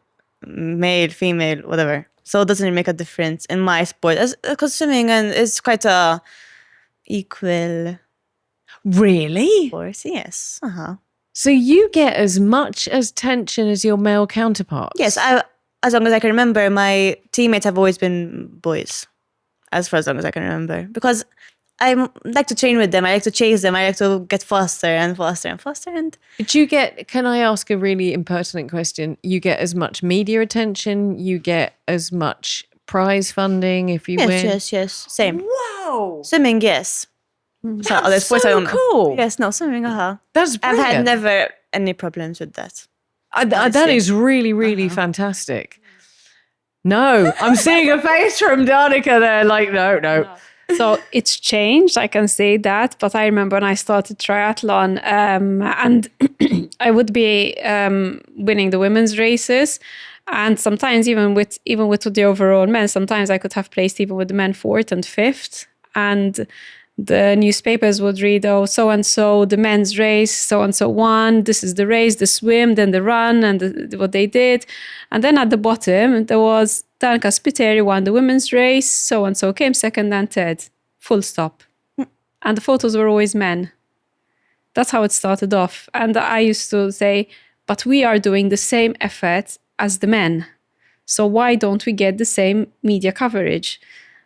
Speaker 3: male, female, whatever. So it doesn't make a difference in my sport. Because swimming is quite a equal
Speaker 1: Really?
Speaker 3: sport. Yes. Uh-huh.
Speaker 1: So you get as much attention as your male counterparts?
Speaker 3: Yes, as long as I can remember, my teammates have always been boys. As far as long as I can remember. Because I like to train with them. I like to chase them. I like to get faster and faster and faster. And
Speaker 1: Do you get, can I ask a really impertinent question? You get as much media attention, you get as much prize funding if you win?
Speaker 3: yes. Same.
Speaker 1: Wow.
Speaker 3: Swimming, yes. So other
Speaker 1: That's
Speaker 3: sports, I
Speaker 1: so
Speaker 3: don't know.
Speaker 1: cool.
Speaker 3: Yes, no, swimming,
Speaker 1: That's
Speaker 3: I've
Speaker 1: brilliant.
Speaker 3: had never any problems with that.
Speaker 1: That
Speaker 3: honestly.
Speaker 1: is really, really fantastic. No, I'm seeing a face from Danica there, like, no.
Speaker 2: So it's changed, I can say that. But I remember when I started triathlon, and I would be winning the women's races, and sometimes even with the overall men, sometimes I could have placed even with the men 4th and 5th, and the newspapers would read, oh, so and so the men's race, so and so won. This is the race, the swim, then the run, and what they did. And then at the bottom there was Danica Spiteri won the women's race, so and so came 2nd and 3rd. Full stop. And the photos were always men. That's how it started off. And I used to say, but we are doing the same effort as the men. So why don't we get the same media coverage?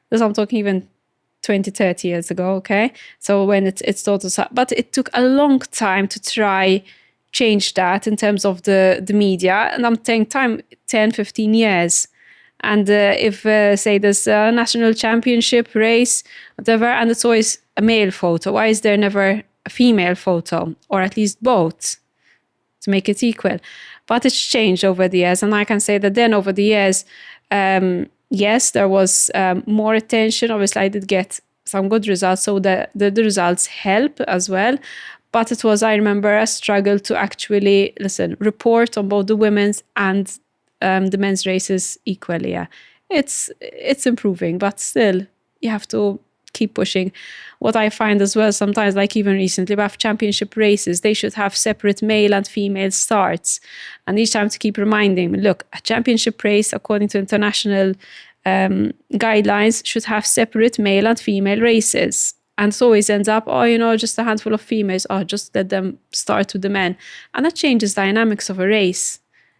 Speaker 2: Because I'm talking even 20, 30 years ago, okay? So when it started, but it took a long time to try change that in terms of the media. And I'm taking time, 10, 15 years. And if, say, there's a national championship race, whatever, and it's always a male photo, why is there never a female photo? Or at least both, to make it equal? But it's changed over the years. And I can say that then over the years, yes, there was more attention. Obviously, I did get some good results, so the results help as well. But it was, I remember, a struggle to actually, report on both the women's and the men's races equally. Yeah, it's improving, but still, you have to keep pushing. What I find as well, sometimes, like even recently, we have championship races, they should have separate male and female starts. And each time to keep reminding, look, a championship race, according to international guidelines, should have separate male and female races. And it always ends up, just a handful of females, just let them start with the men. And that changes dynamics of a race.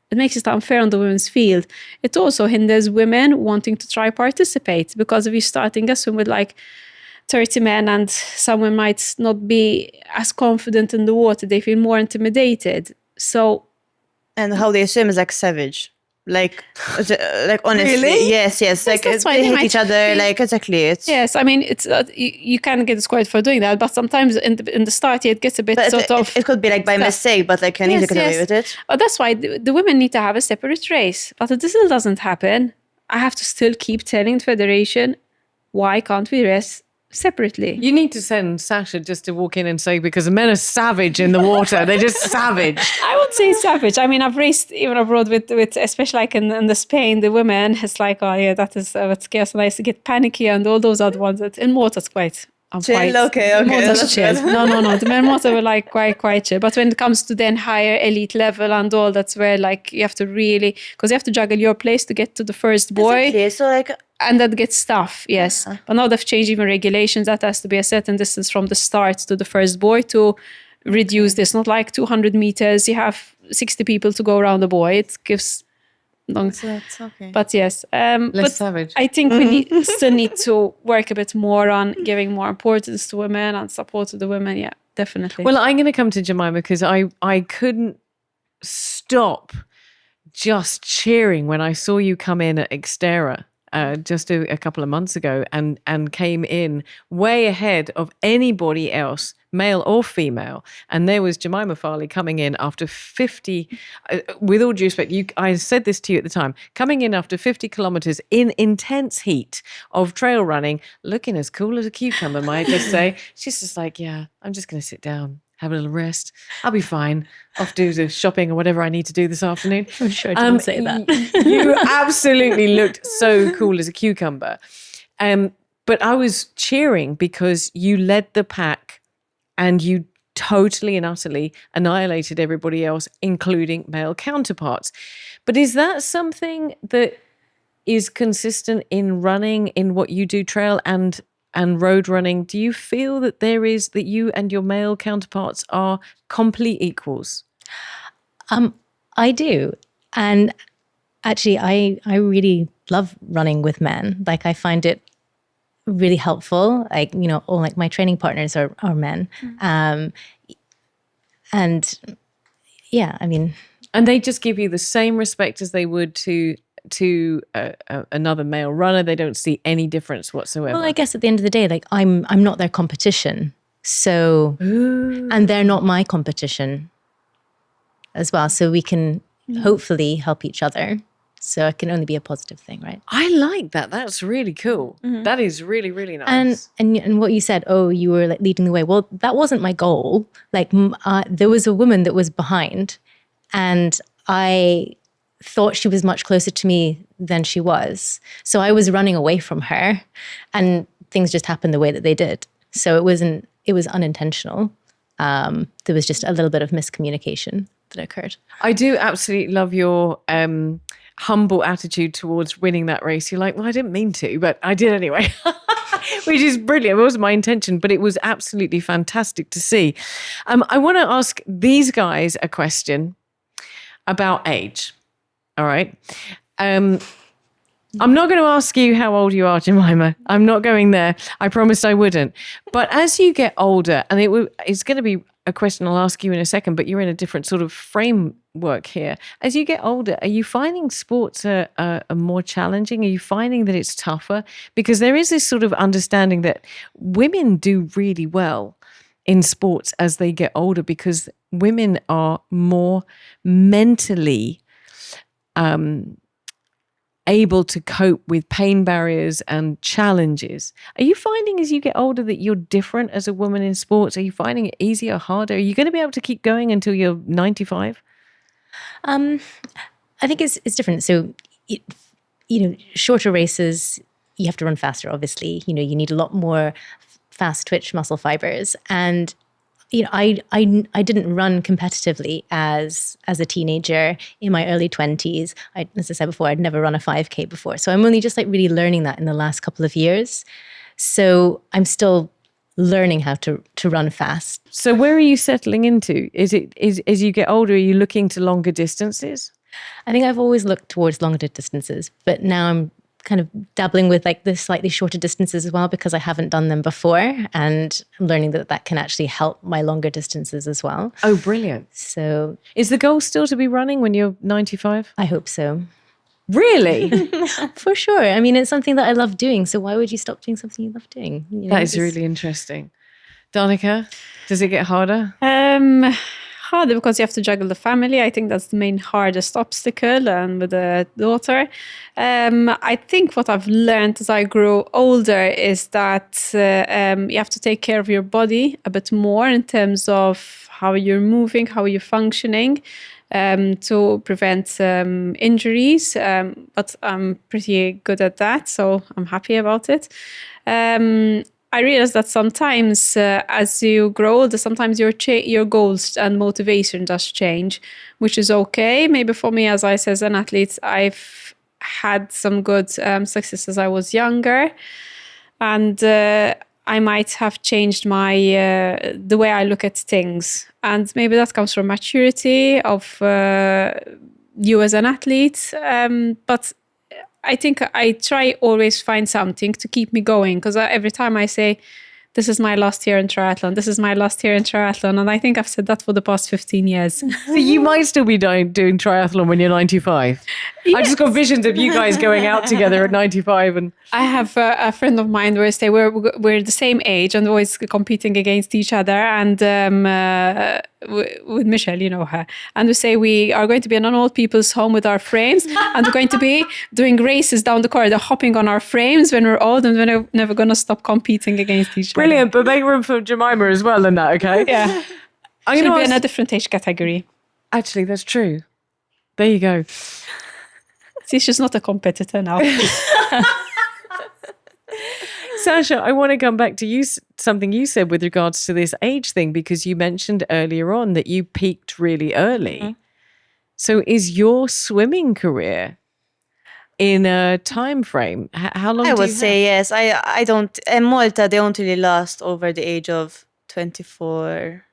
Speaker 2: It makes it unfair on the women's field. It also hinders women wanting to try participate, because if you're starting a swim with like 30 men and someone might not be as confident in the water, they feel more intimidated.
Speaker 3: And how they swim is like savage. Like honestly,
Speaker 1: Really?
Speaker 3: yes. Like
Speaker 2: that's why
Speaker 3: they
Speaker 2: they
Speaker 3: hit
Speaker 2: might
Speaker 3: each other. Like exactly, it's
Speaker 2: Yes, I mean, it's you can get disqualified for doing that, but sometimes in the start it gets a bit
Speaker 3: but
Speaker 2: sort of.
Speaker 3: it could be like by mistake, but like can easily get away with it.
Speaker 2: But that's why the women need to have a separate race. But if this still doesn't happen, I have to still keep telling the federation, why can't we race separately?
Speaker 1: You need to send Sasha just to walk in and say, because the men are savage in the water. They're just savage.
Speaker 2: I would say savage. I mean, I've raced even abroad with especially like in the Spain, the women, it's like, oh yeah, that is what scares, and I used to get panicky and all those other ones. In Malta, it's quite...
Speaker 3: Chill, okay.
Speaker 2: Malta's
Speaker 3: that's
Speaker 2: chill.
Speaker 3: good.
Speaker 2: No. The men Malta were like quite chill. But when it comes to then higher elite level and all, that's where like you have to really, because you have to juggle your place to get to the first boy.
Speaker 3: Exactly. So like
Speaker 2: And that gets tough, yes. But now they've changed even regulations. That has to be a certain distance from the start to the first boy to reduce this. Not like 200 meters. You have 60 people to go around the boy. It gives long.
Speaker 3: so that's okay.
Speaker 2: But yes,
Speaker 1: Less
Speaker 2: but
Speaker 1: savage.
Speaker 2: I think we still need to work a bit more on giving more importance to women and support to the women. Yeah, definitely.
Speaker 1: Well, I'm going to come to Jemima because I couldn't stop just cheering when I saw you come in at Xterra just a couple of months ago and came in way ahead of anybody else, male or female. And there was Jemima Farley coming in after 50, with all due respect, I said this to you at the time, coming in after 50 kilometers in intense heat of trail running, looking as cool as a cucumber, might I just say. She's just like, yeah, I'm just going to sit down, have a little rest. I'll be fine. Off do the shopping or whatever I need to do this afternoon.
Speaker 4: I'm sure I didn't say that.
Speaker 1: You absolutely looked so cool as a cucumber. But I was cheering because you led the pack and you totally and utterly annihilated everybody else, including male counterparts. But is that something that is consistent in running, in what you do, trail and road running? Do you feel that that you and your male counterparts are complete equals?
Speaker 4: I do. And actually, I really love running with men. Like, I find it really helpful. Like, all like my training partners are men. And yeah, I mean.
Speaker 1: And they just give you the same respect as they would to another male runner. They don't see any difference whatsoever.
Speaker 4: Well, I guess at the end of the day, like I'm not their competition. So, and they're not my competition as well. So we can hopefully help each other. So it can only be a positive thing, right?
Speaker 1: I like that. That's really cool. That is really, really nice.
Speaker 4: And what you said, you were like leading the way. Well, that wasn't my goal. Like there was a woman that was behind, and I thought she was much closer to me than she was. So I was running away from her, and things just happened the way that they did. So it was unintentional. There was just a little bit of miscommunication that occurred.
Speaker 1: I do absolutely love your humble attitude towards winning that race. You're like, well, I didn't mean to, but I did anyway, which is brilliant. It wasn't my intention, but it was absolutely fantastic to see. I want to ask these guys a question about age. All right. I'm not going to ask you how old you are, Jemima. I'm not going there. I promised I wouldn't. But as you get older, and it's going to be a question I'll ask you in a second, but you're in a different sort of framework here. As you get older, are you finding sports are more challenging? Are you finding that it's tougher? Because there is this sort of understanding that women do really well in sports as they get older because women are more mentally able to cope with pain barriers and challenges. Are you finding as you get older that you're different as a woman in sports? Are you finding it easier, harder? Are you going to be able to keep going until you're 95?
Speaker 4: I think it's different. So, shorter races, you have to run faster, obviously. You need a lot more fast twitch muscle fibers. And I didn't run competitively as a teenager in my early 20s. As I said before, I'd never run a 5K before. So I'm only just like really learning that in the last couple of years. So I'm still learning how to run fast.
Speaker 1: So where are you settling into? Is as you get older, are you looking to longer distances?
Speaker 4: I think I've always looked towards longer distances, but now I'm kind of dabbling with like the slightly shorter distances as well, because I haven't done them before, and I'm learning that can actually help my longer distances as well.
Speaker 1: Oh, brilliant.
Speaker 4: So
Speaker 1: Is the goal still to be running when you're 95?
Speaker 4: I hope so.
Speaker 1: Really?
Speaker 4: For sure. I mean, it's something that I love doing. So why would you stop doing something you love doing? You know,
Speaker 1: That is really interesting. Danica, does it get harder?
Speaker 2: Harder because you have to juggle the family. I think that's the main hardest obstacle, and with a daughter. I think what I've learned as I grow older is that you have to take care of your body a bit more in terms of how you're moving, how you're functioning, to prevent injuries. But I'm pretty good at that, so I'm happy about it. I realized that sometimes as you grow older, sometimes your goals and motivation does change, which is okay. Maybe for me, as I said, as an athlete, I've had some good success as I was younger, and I might have changed my the way I look at things, and maybe that comes from maturity of you as an athlete. But I think I try always find something to keep me going, because every time I say, this is my last year in triathlon, this is my last year in triathlon. And I think I've said that for the past 15 years.
Speaker 1: So you might still be doing triathlon when you're 95.
Speaker 2: Yes.
Speaker 1: I just got visions of you guys going out together at 95. And
Speaker 2: I have a friend of mine where I say we're the same age and always competing against each other. And with Michelle, you know her. And we say we are going to be in an old people's home with our frames, and we're going to be doing races down the corridor, hopping on our frames when we're old, and we're never going to stop competing against each other.
Speaker 1: brilliant, but make room for Jemima as well in that, okay?
Speaker 2: Yeah.
Speaker 1: I'm
Speaker 2: She'll
Speaker 1: gonna
Speaker 2: be in
Speaker 1: ask-
Speaker 2: a different age category.
Speaker 1: Actually, that's true. There you go.
Speaker 2: See, she's not a competitor now.
Speaker 1: Sasha, I want to come back to you, something you said with regards to this age thing, because you mentioned earlier on that you peaked really early.
Speaker 3: Mm-hmm.
Speaker 1: So is your swimming career in a time frame? How long
Speaker 3: I
Speaker 1: do
Speaker 3: would
Speaker 1: you
Speaker 3: say yes. I don't, in Malta, they don't really last over the age of 24,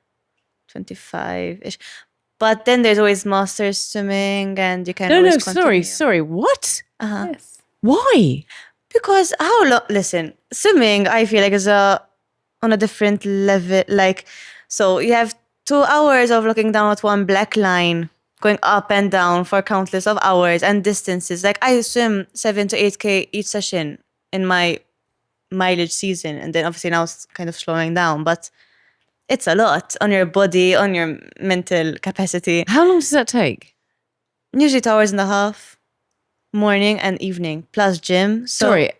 Speaker 3: 25-ish. But then there's always masters swimming, and you can
Speaker 1: No,
Speaker 3: always
Speaker 1: sorry,
Speaker 3: continue.
Speaker 1: sorry. What?
Speaker 3: Uh-huh.
Speaker 2: Yes.
Speaker 1: Why?
Speaker 3: Because how long? Listen, swimming, I feel like is on a different level. Like, so you have 2 hours of looking down at one black line, going up and down for countless of hours, and distances. Like, I swim 7 to 8K each session in my mileage season, and then obviously now it's kind of slowing down, but it's a lot on your body, on your mental capacity.
Speaker 1: How long does that take?
Speaker 3: Usually 2 hours and a half, morning and evening, plus gym. So,
Speaker 1: Sorry.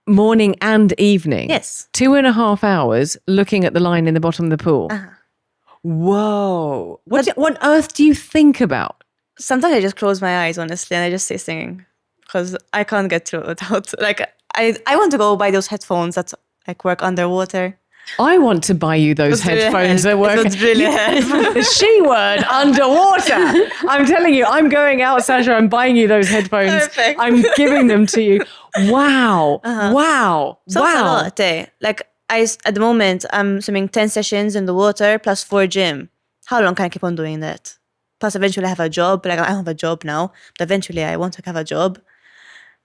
Speaker 1: Morning and evening?
Speaker 3: Yes.
Speaker 1: 2.5 hours looking at the line in the bottom of the pool.
Speaker 3: Uh-huh.
Speaker 1: Whoa. What on earth do you think about?
Speaker 3: Sometimes I just close my eyes, honestly, and I just stay singing because I can't get through it without. Like, I want to go buy those headphones that like work underwater.
Speaker 1: I want to buy you those
Speaker 3: It would really
Speaker 1: headphones that
Speaker 3: help.
Speaker 1: work.
Speaker 3: It would really help.
Speaker 1: The she word, underwater. I'm telling you, I'm going out, Sasha. I'm buying you those headphones.
Speaker 3: Perfect.
Speaker 1: I'm giving them to you. Wow. Wow.
Speaker 3: So it's a
Speaker 1: wow.
Speaker 3: lot, eh? Like, at the moment, I'm swimming 10 sessions in the water plus 4 gym. How long can I keep on doing that? Plus, eventually I have a job. Like, I don't have a job now, but eventually I want to have a job.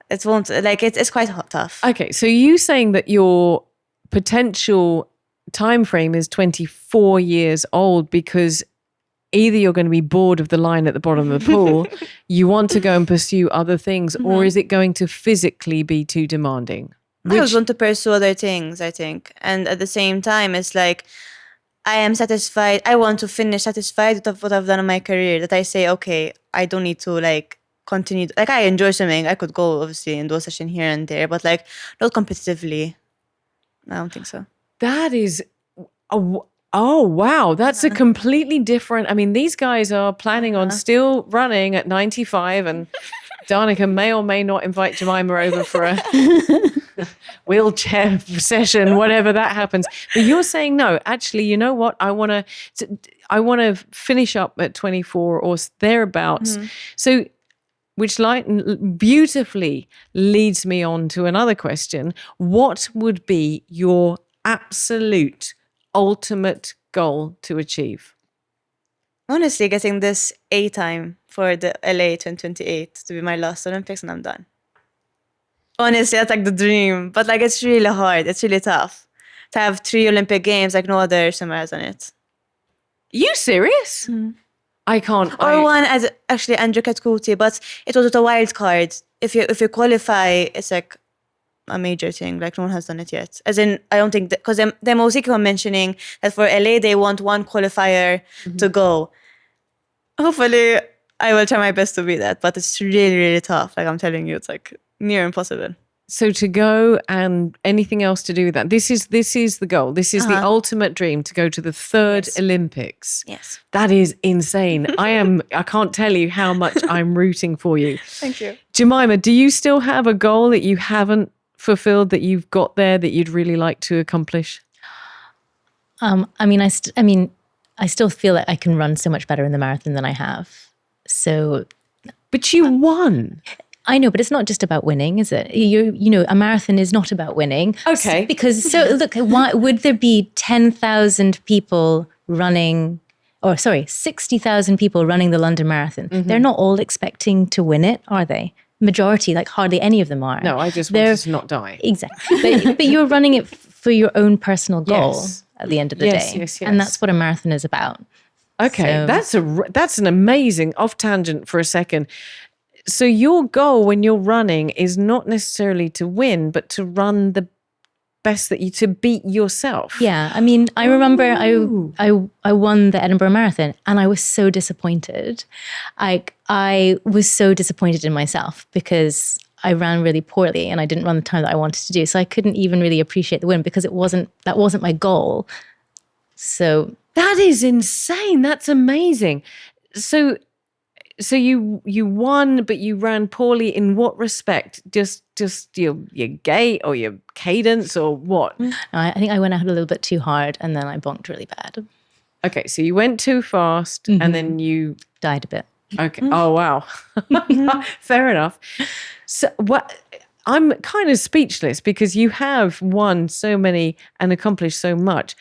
Speaker 3: It won't, like, it's quite tough.
Speaker 1: Okay, so you saying that your potential time frame is 24 years old because either you're going to be bored of the line at the bottom of the pool, you want to go and pursue other things, or is it going to physically be too demanding?
Speaker 3: I always want to pursue other things, I think. And at the same time, it's like, I am satisfied. I want to finish satisfied with what I've done in my career, that I say, okay, I don't need to like continue. Like, I enjoy swimming. I could go obviously and do a session here and there, but like not competitively. I don't think so.
Speaker 1: That is, oh wow, that's a completely different. I mean, these guys are planning on still running at 95, and Danica may or may not invite Jemima over for a wheelchair session, whatever that happens. But you're saying no. Actually, you know what? I want to finish up at 24 or thereabouts. So, which beautifully leads me on to another question. What would be your absolute ultimate goal to achieve?
Speaker 3: Honestly, getting this A time for the LA 2028 to be my last Olympics and I'm done. Honestly, that's like the dream. But like, it's really hard. It's really tough to have 3 Olympic Games, like no other swimmer has done it.
Speaker 1: You serious? I can't.
Speaker 3: Or one as actually Andrew Katkuti, but it was with a wild card. If you qualify, it's like a major thing. Like no one has done it yet. As in, I don't think because them also keep on mentioning that for LA they want 1 qualifier to go. Hopefully, I will try my best to be that, but it's really, really tough. Like I'm telling you, it's like near impossible.
Speaker 1: So to go and anything else to do with that, this is the goal. This is the ultimate dream, to go to the 3rd Olympics.
Speaker 3: Yes.
Speaker 1: That is insane. I can't tell you how much I'm rooting for you.
Speaker 3: Thank you.
Speaker 1: Jemima, do you still have a goal that you haven't fulfilled, that you've got there, that you'd really like to accomplish?
Speaker 4: I still feel like I can run so much better in the marathon than I have. So,
Speaker 1: but you won.
Speaker 4: I know, but it's not just about winning, is it? You know, a marathon is not about winning.
Speaker 1: Okay.
Speaker 4: Look, why would there be 10,000 people running, 60,000 people running the London Marathon? They're not all expecting to win it, are they? Majority, like hardly any of them are.
Speaker 1: No, I just wanted to not die.
Speaker 4: Exactly. But you're running it for your own personal goal at the end of the day.
Speaker 1: Yes.
Speaker 4: And that's what a marathon is about.
Speaker 1: Okay,
Speaker 4: So-
Speaker 1: that's an amazing off tangent for a second. So your goal when you're running is not necessarily to win, but to run the best to beat yourself.
Speaker 4: Yeah, I mean, I remember I won the Edinburgh Marathon and I was so disappointed. I was so disappointed in myself because I ran really poorly and I didn't run the time that I wanted to do. So I couldn't even really appreciate the win because that wasn't my goal. So
Speaker 1: that is insane. That's amazing. So you won, but you ran poorly in what respect? Just your gait or your cadence or what?
Speaker 4: I think I went out a little bit too hard and then I bonked really bad.
Speaker 1: Okay, so you went too fast and then you
Speaker 4: died a bit.
Speaker 1: Okay. Oh wow. Fair enough. So I'm kind of speechless because you have won so many and accomplished so much.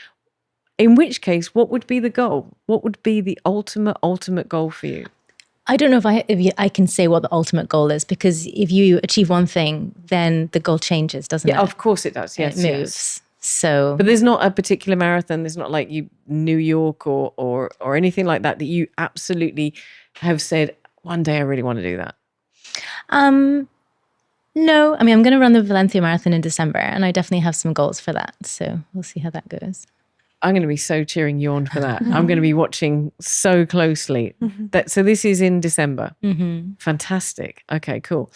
Speaker 1: In which case, what would be the goal? What would be the ultimate goal for you?
Speaker 4: I don't know if I can say what the ultimate goal is, because if you achieve one thing, then the goal changes, doesn't it?
Speaker 1: Yeah, of course it does. Yes,
Speaker 4: it moves.
Speaker 1: Yes.
Speaker 4: So,
Speaker 1: but there's not a particular marathon. There's not like New York or anything like that you absolutely have said one day I really want to do that.
Speaker 4: No, I mean I'm going to run the Valencia Marathon in December, and I definitely have some goals for that. So we'll see how that goes.
Speaker 1: I'm going to be so cheering you on for that. I'm going to be watching so closely. So this is in December. Fantastic. Okay, cool.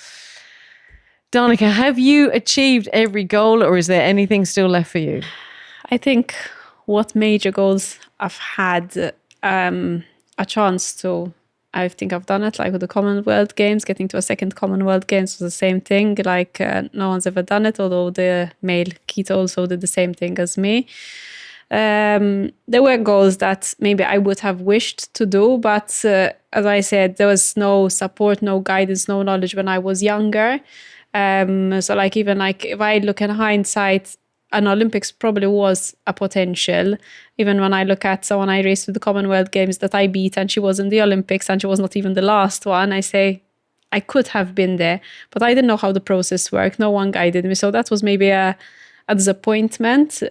Speaker 1: Danica, have you achieved every goal or is there anything still left for you?
Speaker 2: I think what major goals I've had a chance to, I think I've done it, like with the Commonwealth Games, getting to a 2nd Commonwealth Games was the same thing. Like no one's ever done it, although the male keto also did the same thing as me. There were goals that maybe I would have wished to do, but as I said, there was no support, no guidance, no knowledge when I was younger. So like even like if I look in hindsight, an Olympics probably was a potential. Even when I look at someone I raced with the Commonwealth Games that I beat and she was in the Olympics and she was not even the last one, I say I could have been there, but I didn't know how the process worked. No one guided me. So that was maybe a disappointment.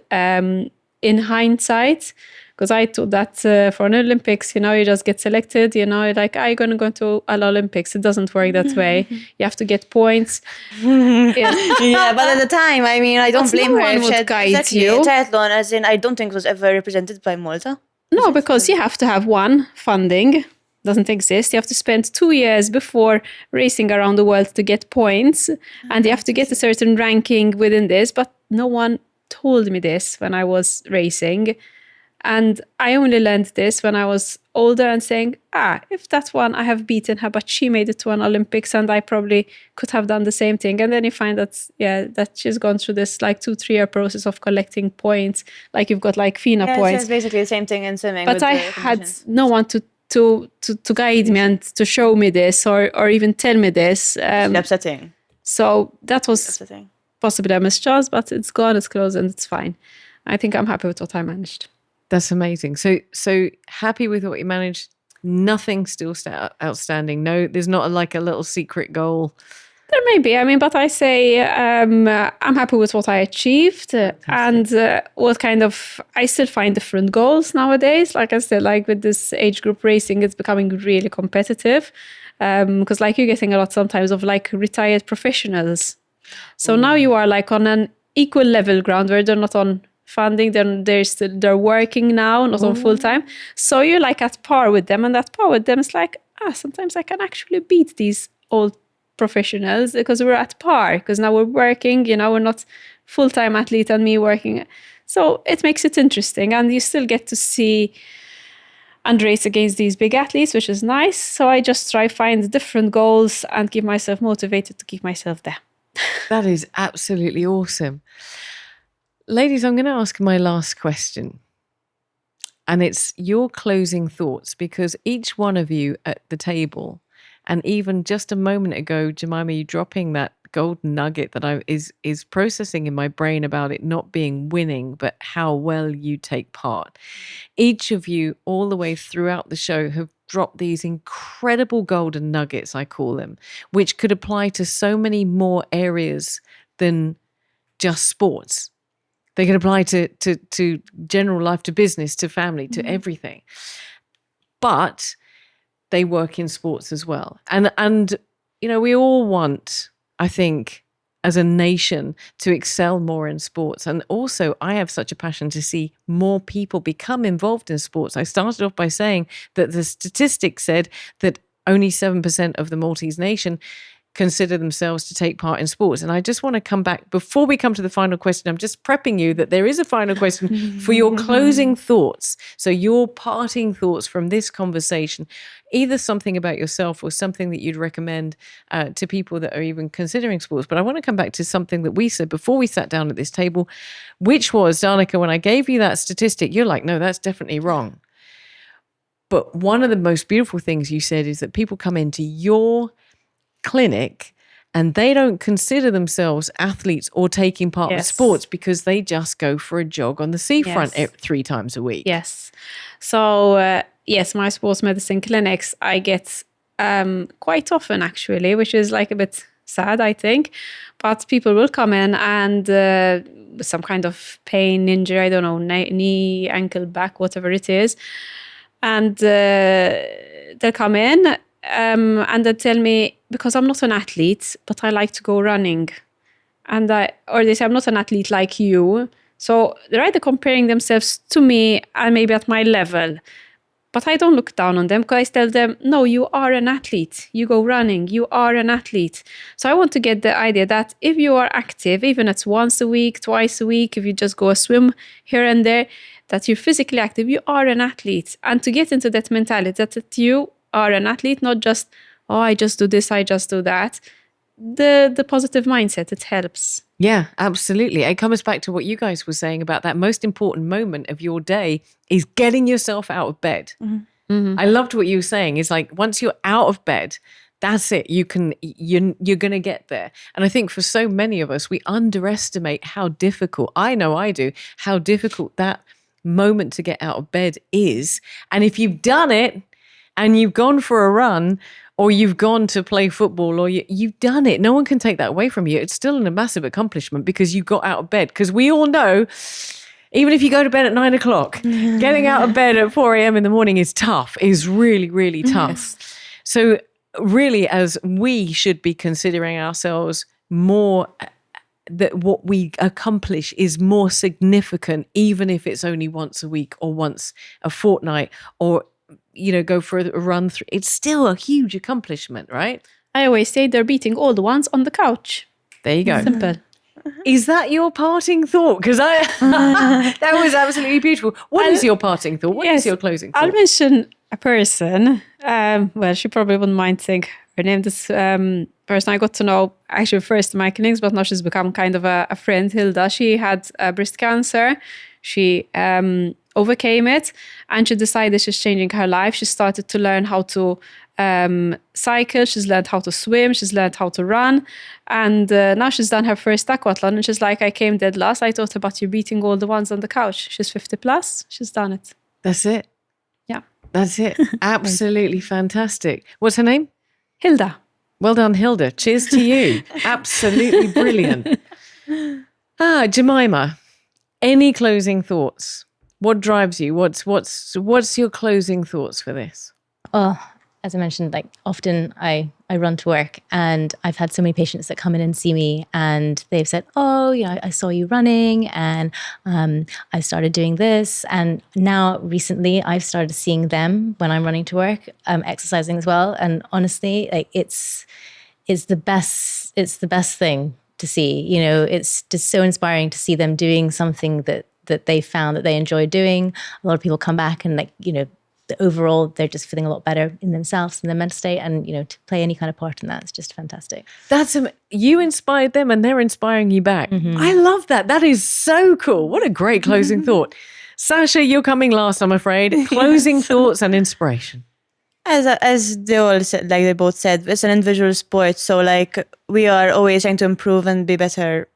Speaker 2: In hindsight, because I thought that for an Olympics, you just get selected, like, are you going to go to an Olympics? It doesn't work that way. You have to get points.
Speaker 3: Yeah, but at the time, I mean, I don't blame her.
Speaker 2: No one would guide you.
Speaker 3: Triathlon, as in, I don't think it was ever represented by Malta.
Speaker 2: No, because you have to have funding. Doesn't exist. You have to spend 2 years before racing around the world to get points, and you have to get a certain ranking within this, but no one told me this when I was racing, and I only learned this when I was older and saying, if that one I have beaten her, but she made it to an Olympics and I probably could have done the same thing. And then you find that she's gone through this like 2-3 year process of collecting points, like you've got like FINA points.
Speaker 3: It's basically the same thing in swimming.
Speaker 2: But I had no one to guide me and to show me this or even tell me this.
Speaker 3: It's upsetting.
Speaker 2: So that was
Speaker 3: upsetting.
Speaker 2: Possibly a mischance, but it's gone, it's closed, and it's fine. I think I'm happy with what I managed.
Speaker 1: That's amazing. So happy with what you managed. Nothing still outstanding. No, there's not like a little secret goal.
Speaker 2: There may be. I mean, but I say I'm happy with what I achieved, and what kind of I still find different goals nowadays. Like I said, like with this age group racing, it's becoming really competitive, because like you're getting a lot sometimes of like retired professionals. So now you are like on an equal level ground where they're not on funding, then they're working now, not on full time. So you're like at par with them, and that par with them is like, sometimes I can actually beat these old professionals because we're at par, because now we're working, we're not full-time athlete and me working. So it makes it interesting, and you still get to see and race against these big athletes, which is nice. So I just try find different goals and keep myself motivated to keep myself there.
Speaker 1: That is absolutely awesome. Ladies, I'm going to ask my last question. And it's your closing thoughts, because each one of you at the table, and even just a moment ago, Jemima, you dropping that golden nugget that is processing in my brain about it not being winning, but how well you take part. Each of you, all the way throughout the show, have dropped these incredible golden nuggets, I call them, which could apply to so many more areas than just sports. They can apply to general life, to business, to family, to everything. But they work in sports as well. And we all want, I think, as a nation, to excel more in sports. And also, I have such a passion to see more people become involved in sports. I started off by saying that the statistics said that only 7% of the Maltese nation consider themselves to take part in sports. And I just want to come back, before we come to the final question, I'm just prepping you that there is a final question for your closing thoughts. So your parting thoughts from this conversation, either something about yourself or something that you'd recommend to people that are even considering sports. But I want to come back to something that we said before we sat down at this table, which was, Danica, when I gave you that statistic, you're like, no, that's definitely wrong. But one of the most beautiful things you said is that people come into your clinic and they don't consider themselves athletes or taking part in sports because they just go for a jog on the seafront 3 times a week.
Speaker 2: Yes. So, yes, my sports medicine clinics, I get quite often actually, which is like a bit sad, I think. But people will come in and with some kind of pain, injury, I don't know, knee, ankle, back, whatever it is. And they'll come in and they tell me, because I'm not an athlete, but I like to go running. Or they say, I'm not an athlete like you. So they're either comparing themselves to me and maybe at my level. But I don't look down on them, because I tell them, no, you are an athlete. You go running, you are an athlete. So I want to get the idea that if you are active, even if it's once a week, twice a week, if you just go a swim here and there, that you're physically active, you are an athlete. And to get into that mentality that you are an athlete, not just, oh, I just do this, I just do that. The positive mindset, it helps.
Speaker 1: Yeah, absolutely. It comes back to what you guys were saying about that most important moment of your day is getting yourself out of bed. Mm-hmm. I loved what you were saying. It's like, once you're out of bed, that's it. You're going to get there. And I think for so many of us, we underestimate how difficult, I know I do, how difficult that moment to get out of bed is. And if you've done it, and you've gone for a run, or you've gone to play football, or you've done it, no one can take that away from you. It's still a massive accomplishment because you got out of bed. Because we all know, even if you go to bed at 9 o'clock, getting out of bed at 4 a.m. in the morning is tough, is really, really tough. Yes. So really, as we should be considering ourselves more, that what we accomplish is more significant, even if it's only once a week or once a fortnight, or go for a run through. It's still a huge accomplishment, right?
Speaker 2: I always say they're beating all the ones on the couch.
Speaker 1: There you go.
Speaker 2: Simple.
Speaker 1: Is that your parting thought? Because that was absolutely beautiful. What is your parting thought? What is your closing thought?
Speaker 2: I'll mention a person. Well, she probably wouldn't mind saying her name. This person I got to know actually first in my clinics, but now she's become kind of a friend, Hilda. She had breast cancer. She overcame it, and she decided she's changing her life. She started to learn how to cycle, she's learned how to swim, she's learned how to run, and now she's done her first aquathlon, and she's like, I came dead last. I thought about you beating all the ones on the couch. She's 50 plus, she's done it.
Speaker 1: That's it.
Speaker 2: Yeah.
Speaker 1: That's it. Absolutely fantastic. What's her name?
Speaker 2: Hilda.
Speaker 1: Well done, Hilda. Cheers to you. Absolutely brilliant. Jemima, any closing thoughts? What drives you? What's your closing thoughts for this?
Speaker 4: Oh, as I mentioned, like often I run to work, and I've had so many patients that come in and see me, and they've said, oh, I saw you running, and I started doing this. And now recently I've started seeing them when I'm running to work, exercising as well. And honestly, like it's the best thing to see. It's just so inspiring to see them doing something that they found that they enjoy doing. A lot of people come back and overall, they're just feeling a lot better in themselves and their mental state, and to play any kind of part in that is just fantastic.
Speaker 1: You inspired them, and they're inspiring you back. Mm-hmm. I love that. That is so cool. What a great closing thought. Sasha, you're coming last, I'm afraid. Closing thoughts and inspiration.
Speaker 3: As they all said, like they both said, it's an individual sport, so like we are always trying to improve and be better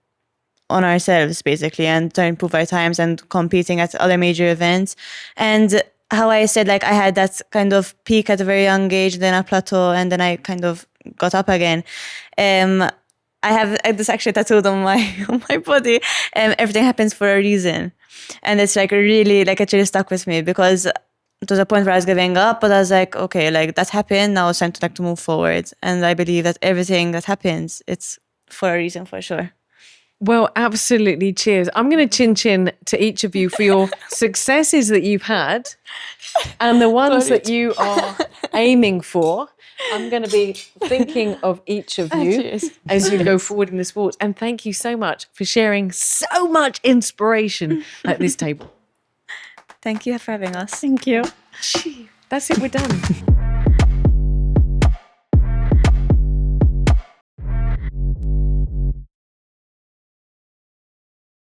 Speaker 3: on ourselves, basically, and to improve our times and competing at other major events. And how I said, like, I had that kind of peak at a very young age, then a plateau, and then I kind of got up again. I have this actually tattooed on my body. Everything happens for a reason. And it's like really, like, it really stuck with me, because it was a point where I was giving up, but I was like, okay, like, that happened, now it's time to move forward. And I believe that everything that happens, it's for a reason, for sure.
Speaker 1: Well, absolutely. Cheers. I'm going to chin to each of you for your successes that you've had and the ones that you are aiming for. I'm going to be thinking of each of you as you go forward in the sports. And thank you so much for sharing so much inspiration at this table.
Speaker 3: Thank you for having us.
Speaker 2: Thank you.
Speaker 1: That's it. We're done.